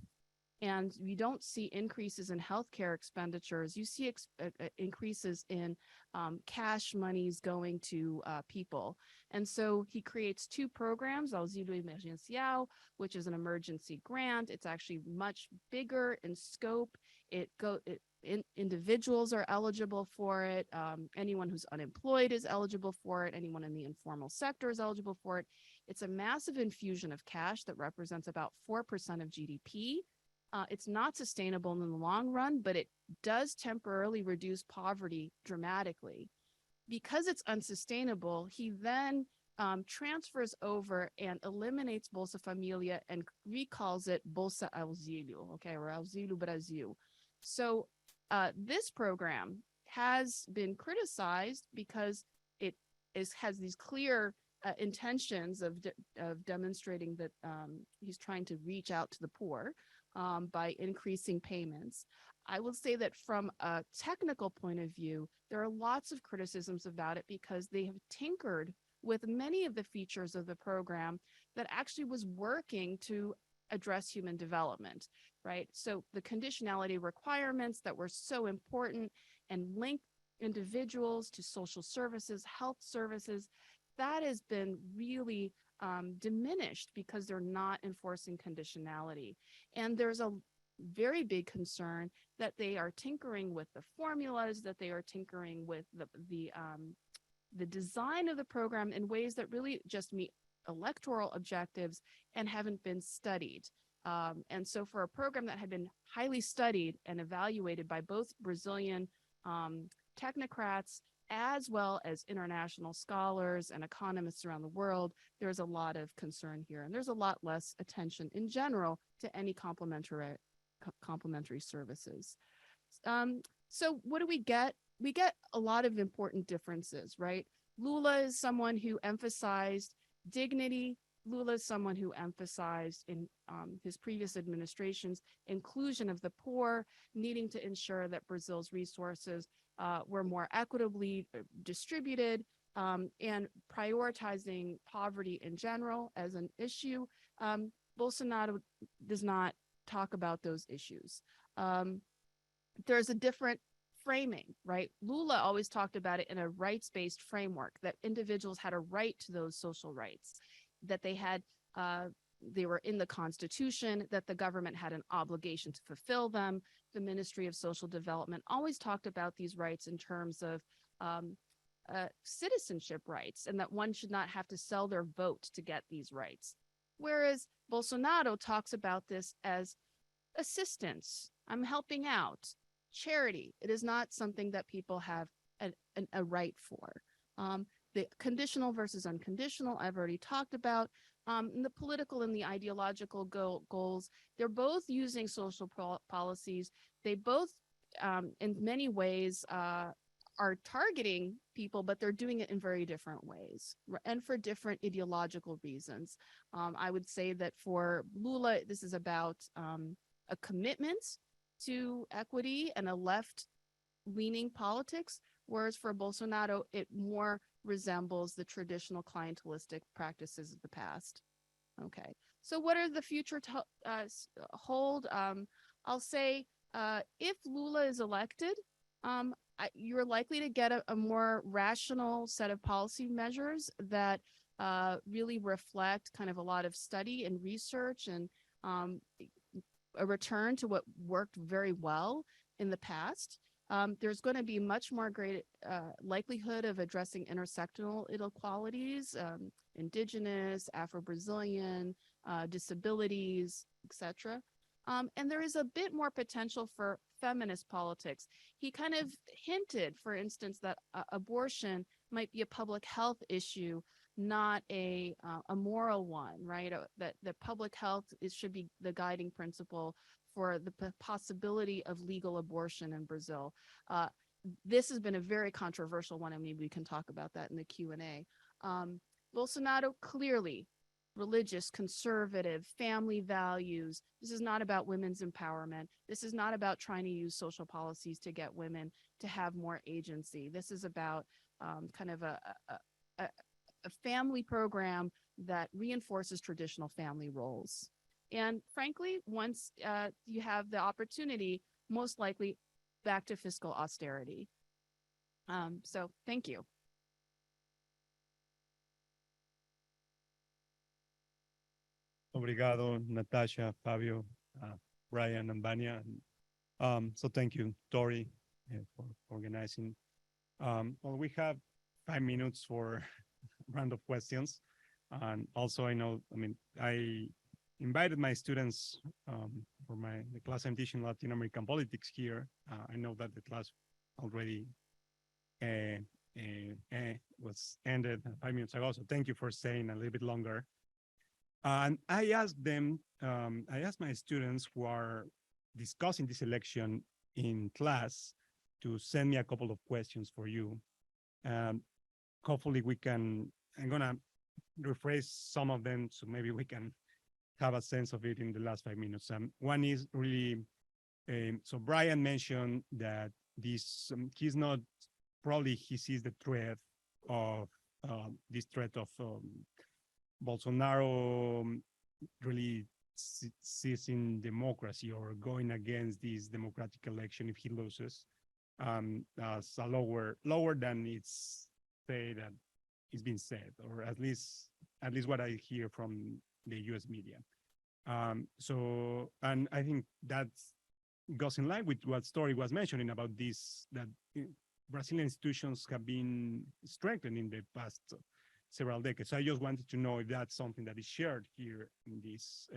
And you don't see increases in healthcare expenditures. You see increases in cash monies going to people. And so he creates two programs, Auxílio Emergencial, which is an emergency grant. It's actually much bigger in scope. Individuals are eligible for it. Anyone who's unemployed is eligible for it. Anyone in the informal sector is eligible for it. It's a massive infusion of cash that represents about 4% of GDP. It's not sustainable in the long run, but it does temporarily reduce poverty dramatically. Because it's unsustainable, he then transfers over and eliminates Bolsa Familia and recalls it Bolsa Auxílio, okay, or Auxílio Brasil. So this program has been criticized because it has these clear intentions of demonstrating that he's trying to reach out to the poor by increasing payments. I will say that from a technical point of view, there are lots of criticisms about it because they have tinkered with many of the features of the program that actually was working to address human development, right? So the conditionality requirements that were so important and link individuals to social services, health services, that has been really diminished because they're not enforcing conditionality. And there's a very big concern that they are tinkering with the formulas, that they are tinkering with the design of the program in ways that really just meet electoral objectives and haven't been studied. And so for a program that had been highly studied and evaluated by both Brazilian technocrats as well as international scholars and economists around the world, there's a lot of concern here. And there's a lot less attention in general to any complementary services. So what do we get? We get a lot of important differences, right? Lula is someone who emphasized dignity. Lula is someone who emphasized in his previous administrations inclusion of the poor, needing to ensure that Brazil's resources were more equitably distributed, and prioritizing poverty in general as an issue. Bolsonaro does not talk about those issues. There's a different framing, right? Lula always talked about it in a rights-based framework, that individuals had a right to those social rights, that they had, they were in the Constitution, that the government had an obligation to fulfill them. The Ministry of Social Development always talked about these rights in terms of citizenship rights, and that one should not have to sell their vote to get these rights. Whereas Bolsonaro talks about this as assistance. I'm helping out. Charity. It is not something that people have a right for. The conditional versus unconditional, I've already talked about. The political and the ideological goals, they're both using social policies. They both, in many ways, are targeting people, but they're doing it in very different ways and for different ideological reasons. I would say that for Lula, this is about a commitment to equity and a left-leaning politics, whereas for Bolsonaro, it more resembles the traditional clientelistic practices of the past. Okay, so what are the future hold? I'll say if Lula is elected, you're likely to get a more rational set of policy measures that really reflect kind of a lot of study and research and a return to what worked very well in the past. There's going to be much more great likelihood of addressing intersectional inequalities, indigenous, Afro-Brazilian, disabilities, etc. And there is a bit more potential for feminist politics. He kind of hinted, for instance, that abortion might be a public health issue, not a moral one, right? That public health should be the guiding principle for the possibility of legal abortion in Brazil. This has been a very controversial one, and maybe we can talk about that in the Q&A. Bolsonaro, clearly religious, conservative, family values. This is not about women's empowerment. This is not about trying to use social policies to get women to have more agency. This is about kind of a family program that reinforces traditional family roles. And frankly, once you have the opportunity, most likely back to fiscal austerity. So thank you. Obrigado, Natasha, Fabio, Bryan, and Vania. So thank you, Tori, for organizing. Well, we have 5 minutes for round of questions. And also, I invited my students for the class I'm teaching Latin American politics here. I know that the class already was ended 5 minutes ago, so thank you for staying a little bit longer. And I asked them, I asked my students who are discussing this election in class to send me a couple of questions for you. Hopefully I'm gonna rephrase some of them so maybe we can have a sense of it in the last 5 minutes. One is really, so Bryan mentioned that this, he sees the threat of this threat of Bolsonaro really seizing democracy or going against this democratic election if he loses, as a lower than it's said that it's been said, or at least what I hear from the U.S. media. So, and I think that goes in line with what Story was mentioning about this, that Brazilian institutions have been strengthened in the past several decades. So I just wanted to know if that's something that is shared here in this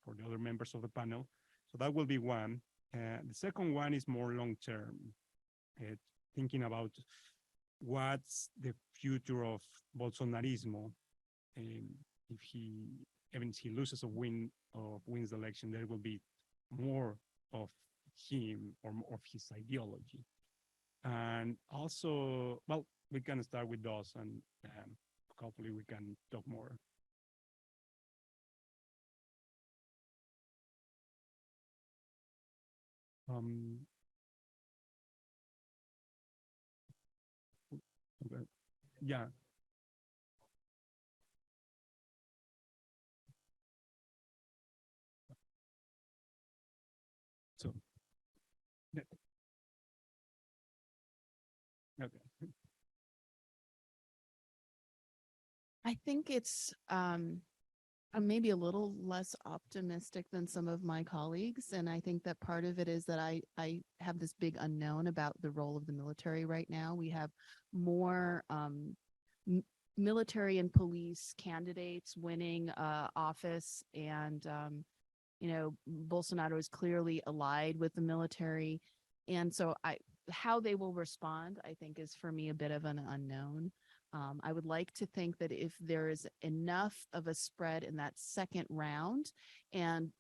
for the other members of the panel. So that will be one. The second one is more long-term, thinking about what's the future of Bolsonarismo. If he loses wins the election, there will be more of him or more of his ideology. And also, well, we can start with those, and hopefully we can talk more. Okay. Yeah. So, okay. I think it's I'm maybe a little less optimistic than some of my colleagues. And I think that part of it is that I have this big unknown about the role of the military right now. We have more military and police candidates winning office, and Bolsonaro is clearly allied with the military. And so how they will respond, I think, is for me a bit of an unknown. I would like to think that if there is enough of a spread in that second round, and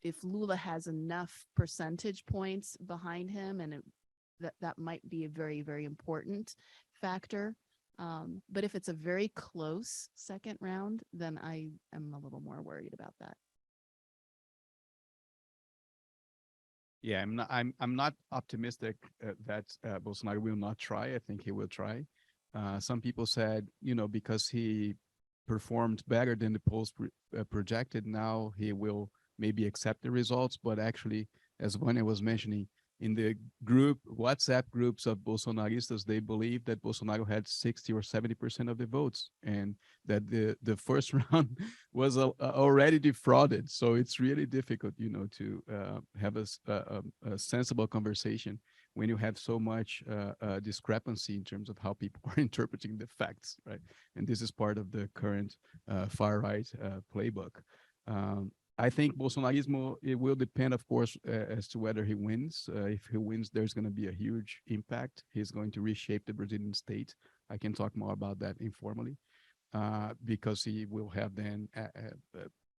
if Lula has enough percentage points behind him, and that might be a very, very important factor. But if it's a very close second round, then I am a little more worried about that. Yeah, I'm not optimistic that Bolsonaro will not try. I think he will try. Some people said, because he performed better than the polls projected, now he will maybe accept the results. But actually, as Vania was mentioning, in the WhatsApp groups of Bolsonaristas, they believe that Bolsonaro had 60 or 70% of the votes, and that the first round was already defrauded. So it's really difficult, to have a sensible conversation when you have so much discrepancy in terms of how people are interpreting the facts, right? And this is part of the current far-right playbook. I think Bolsonarismo, it will depend, of course, as to whether he wins. If he wins, there's going to be a huge impact. He's going to reshape the Brazilian state. I can talk more about that informally, because he will have then a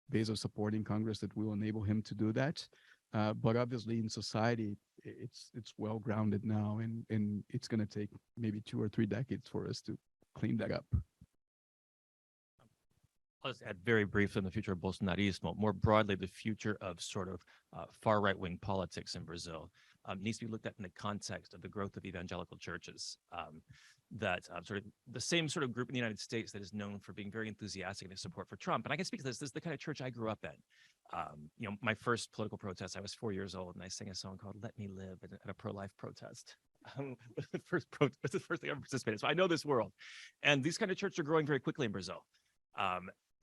base of support in Congress that will enable him to do that. But obviously in society, it's well grounded now, and it's going to take maybe 2 or 3 decades for us to clean that up. I'll just add very briefly on the future of Bolsonarismo, more broadly, the future of sort of far right-wing politics in Brazil needs to be looked at in the context of the growth of evangelical churches. That sort of the same sort of group in the United States that is known for being very enthusiastic in its support for Trump. And I can speak to this. This is the kind of church I grew up in. My first political protest, I was 4 years old, and I sang a song called "Let Me Live" at a pro-life protest. The first thing I ever participated. So I know this world. And these kind of churches are growing very quickly in Brazil.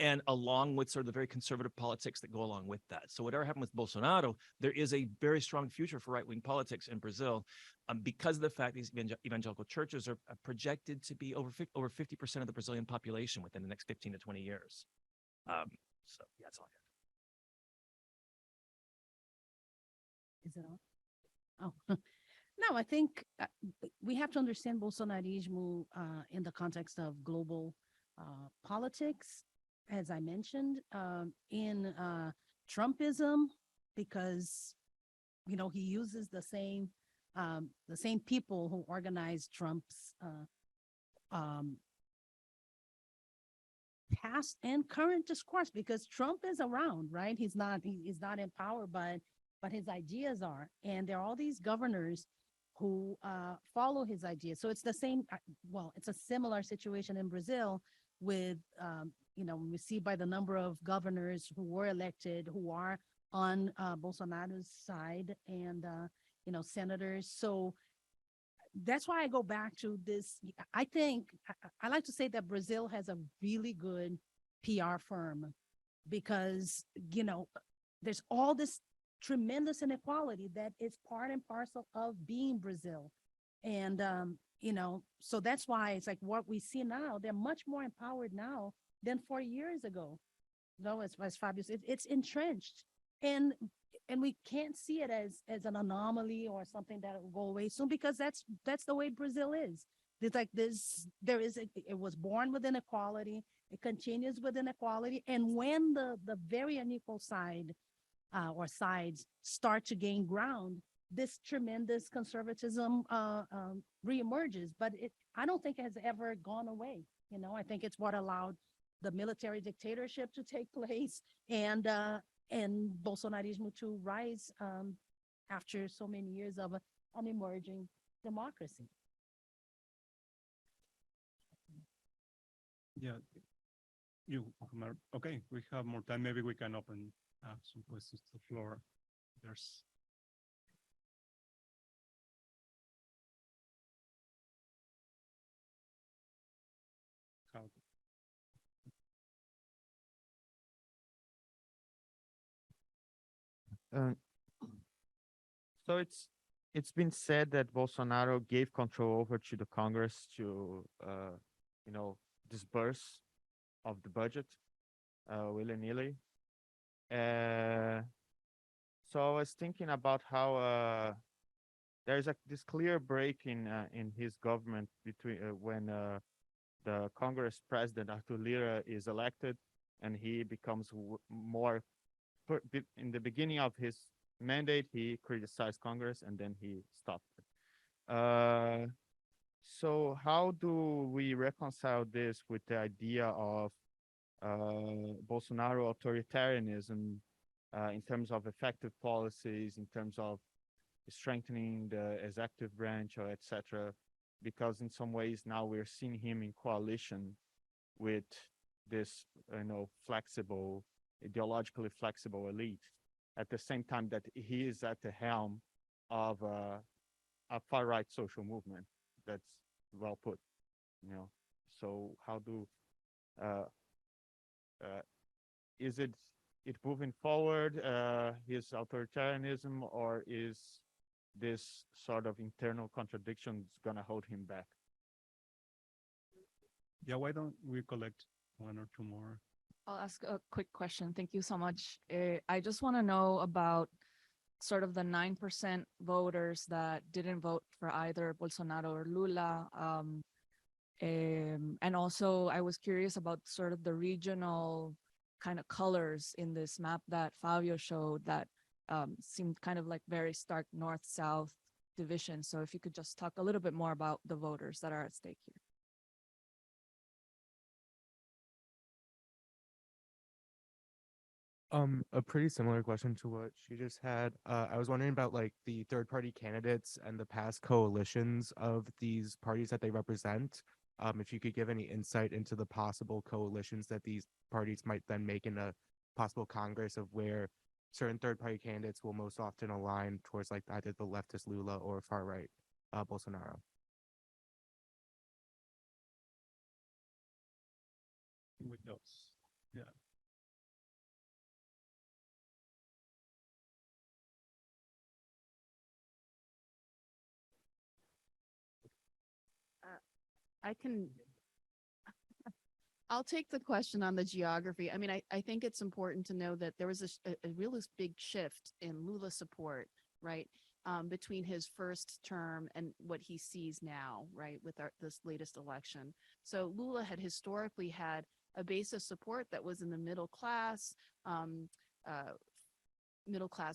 And along with sort of the very conservative politics that go along with that. So whatever happened with Bolsonaro, there is a very strong future for right-wing politics in Brazil because of the fact these evangelical churches are projected to be over 50% of the Brazilian population within the next 15 to 20 years. So yeah, that's all I have. Is it on? Oh, no, I think we have to understand Bolsonarismo in the context of global politics, as I mentioned, in Trumpism, because, he uses the same people who organized Trump's past and current discourse, because Trump is around, right? He's not in power, but his ideas are, and there are all these governors who follow his ideas. So it's the same, it's a similar situation in Brazil with, we see by the number of governors who were elected, who are on Bolsonaro's side, and, senators. So that's why I go back to this. I think, I like to say that Brazil has a really good PR firm because, there's all this tremendous inequality that is part and parcel of being Brazil. And, so that's why it's like what we see now, they're much more empowered now than 4 years ago. As Fabio said, it's entrenched. And we can't see it as an anomaly or something that will go away soon, because that's the way Brazil is. It's like this, it was born with inequality, it continues with inequality. And when the very unequal side or sides start to gain ground, this tremendous conservatism reemerges, but I don't think it has ever gone away. I think it's what allowed the military dictatorship to take place and Bolsonarismo to rise after so many years of an emerging democracy. Yeah, okay, we have more time. Maybe we can open some questions to the floor. There's So it's been said that Bolsonaro gave control over to the Congress to disburse of the budget willy-nilly. So I was thinking about how there's this clear break in his government between when the Congress president Arthur Lira is elected, and he becomes more in the beginning of his mandate, he criticized Congress and then he stopped it. So how do we reconcile this with the idea of Bolsonaro authoritarianism in terms of effective policies, in terms of strengthening the executive branch, or etc.? Because in some ways now we're seeing him in coalition with this, flexible, ideologically flexible elite, at the same time that he is at the helm of a far-right social movement. That's well put, So how do is it moving forward, his authoritarianism, or is this sort of internal contradictions gonna hold him back? Yeah, why don't we collect one or two more I'll ask a quick question. Thank you so much. I just want to know about sort of the 9% voters that didn't vote for either Bolsonaro or Lula. And also I was curious about sort of the regional kind of colors in this map that Fabio showed that seemed kind of like very stark north-south division. So if you could just talk a little bit more about the voters that are at stake here. A pretty similar question to what she just had. I was wondering about like the third party candidates and the past coalitions of these parties that they represent. If you could give any insight into the possible coalitions that these parties might then make in a possible Congress of where certain third party candidates will most often align towards like either the leftist Lula or far right Bolsonaro. With those. Yeah. I'll take the question on the geography. I mean, I think it's important to know that there was a really big shift in Lula support, right? Between his first term and what he sees now, right, with this latest election. So Lula had historically had a base of support that was in the middle class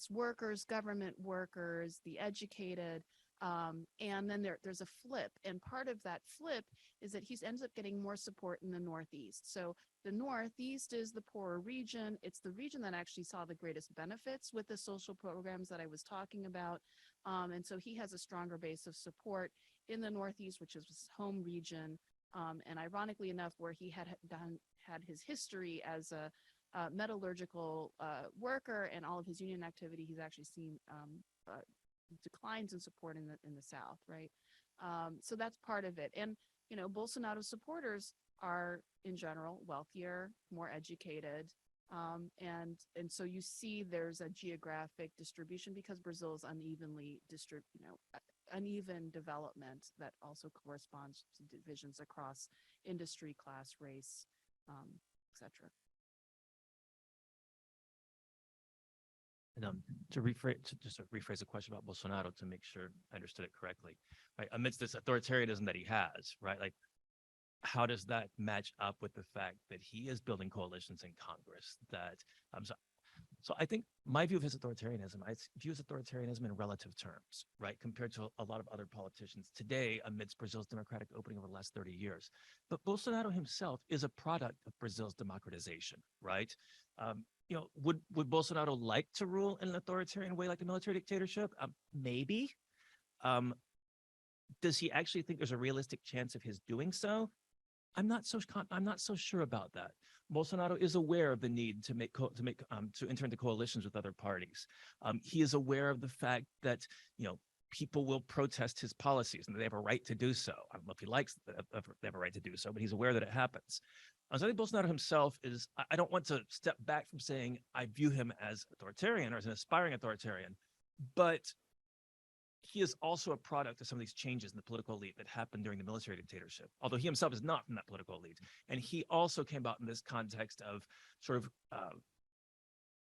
workers, government workers, the educated. And then there's a flip. And part of that flip is that he ends up getting more support in the Northeast. So the Northeast is the poorer region. It's the region that actually saw the greatest benefits with the social programs that I was talking about. And so he has a stronger base of support in the Northeast, which is his home region. And ironically enough, where he had his history as a metallurgical worker and all of his union activity, he's actually seen declines in support in the South, right? So that's part of it. And, you know, Bolsonaro supporters are in general wealthier, more educated. And so you see there's a geographic distribution because Brazil is unevenly uneven development that also corresponds to divisions across industry, class, race, etc. And to rephrase the question about Bolsonaro to make sure I understood it correctly, right? Amidst this authoritarianism that he has, right? Like, how does that match up with the fact that he is building coalitions in Congress? That so I think my view of his authoritarianism, I view his authoritarianism in relative terms, right? Compared to a lot of other politicians today amidst Brazil's democratic opening over the last 30 years. But Bolsonaro himself is a product of Brazil's democratization, right? You know, would Bolsonaro like to rule in an authoritarian way like a military dictatorship? Maybe. Does he actually think there's a realistic chance of his doing so? I'm not so sure about that. Bolsonaro is aware of the need to enter into coalitions with other parties. He is aware of the fact that, you know, people will protest his policies and they have a right to do so. I don't know if he likes that they have a right to do so, but he's aware that it happens. So I think Bolsonaro himself is, I don't want to step back from saying I view him as authoritarian or as an aspiring authoritarian, but he is also a product of some of these changes in the political elite that happened during the military dictatorship, although he himself is not from that political elite. And he also came about in this context of sort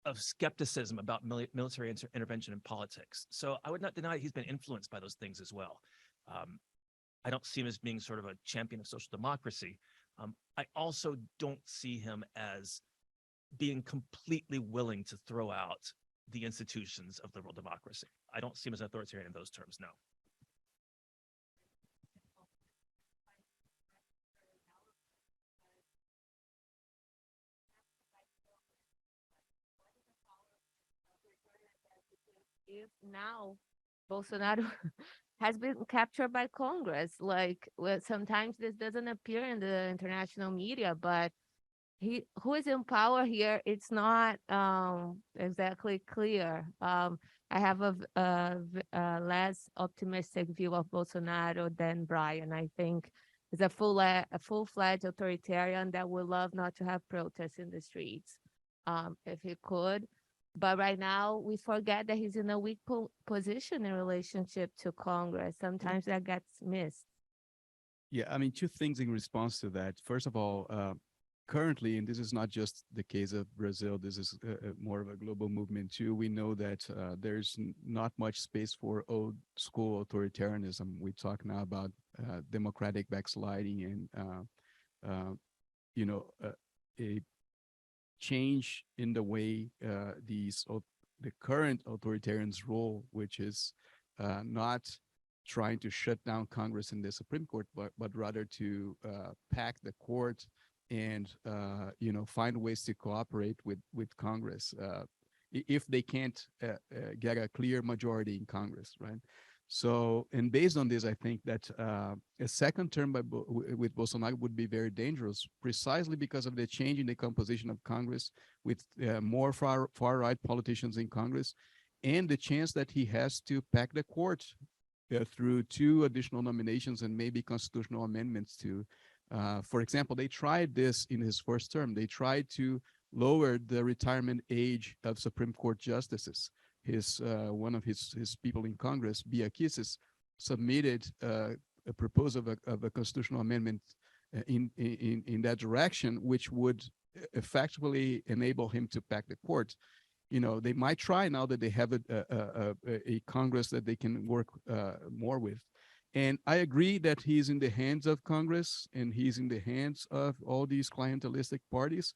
of skepticism about military intervention in politics. So I would not deny he's been influenced by those things as well. I don't see him as being sort of a champion of social democracy. I also don't see him as being completely willing to throw out the institutions of liberal democracy. I don't see him as an authoritarian in those terms, no. If now Bolsonaro has been captured by Congress, like well, sometimes this doesn't appear in the international media, but who is in power here, it's not exactly clear. I have a less optimistic view of Bolsonaro than Bryan. I think he's a full-fledged authoritarian that would love not to have protests in the streets if he could. But right now, we forget that he's in a weak position in relationship to Congress. Sometimes that gets missed. Yeah, I mean, two things in response to that. First of all, currently, and this is not just the case of Brazil, this is more of a global movement too. We know that there's not much space for old school authoritarianism. We talk now about democratic backsliding and you know, a change in the way the current authoritarians role, which is not trying to shut down Congress and the Supreme Court, but rather to pack the court and you know, find ways to cooperate with Congress if they can't get a clear majority in Congress, right? So, and based on this, I think that a second term with Bolsonaro would be very dangerous, precisely because of the change in the composition of Congress, with more far-right politicians in Congress, and the chance that he has to pack the court through 2 additional nominations and maybe constitutional amendments to, for example, they tried this in his first term. They tried to lower the retirement age of Supreme Court justices. One of his people in Congress, Bia Kicis, submitted a proposal of a constitutional amendment in that direction, which would effectively enable him to pack the court. You know, they might try now that they have a Congress that they can work more with. And I agree that he's in the hands of Congress and he's in the hands of all these clientelistic parties.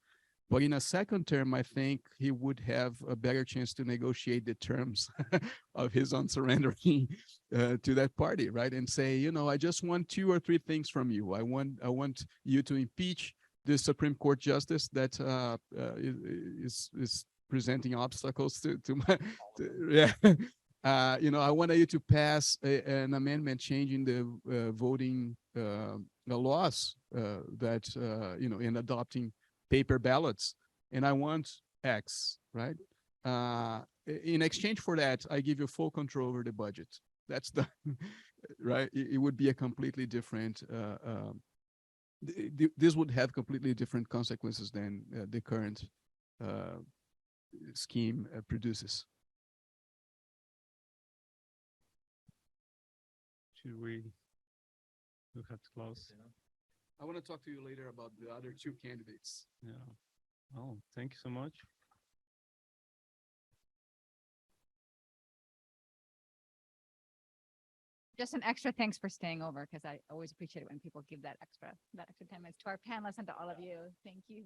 But in a second term, I think he would have a better chance to negotiate the terms of his unsurrendering to that party, right? And say, you know, I just want 2 or 3 things from you. I want you to impeach the Supreme Court justice that is presenting obstacles to my, yeah. You know, I want you to pass an amendment changing the voting the laws that, you know, in adopting paper ballots, and I want X, right? In exchange for that, I give you full control over the budget. That's the, right? It would be a completely different, this would have completely different consequences than the current scheme produces. Should we have to close? I want to talk to you later about the other 2 candidates. Yeah. Oh, thank you so much. Just an extra thanks for staying over, because I always appreciate it when people give that extra 10 minutes to our panelists and to all of you. Thank you.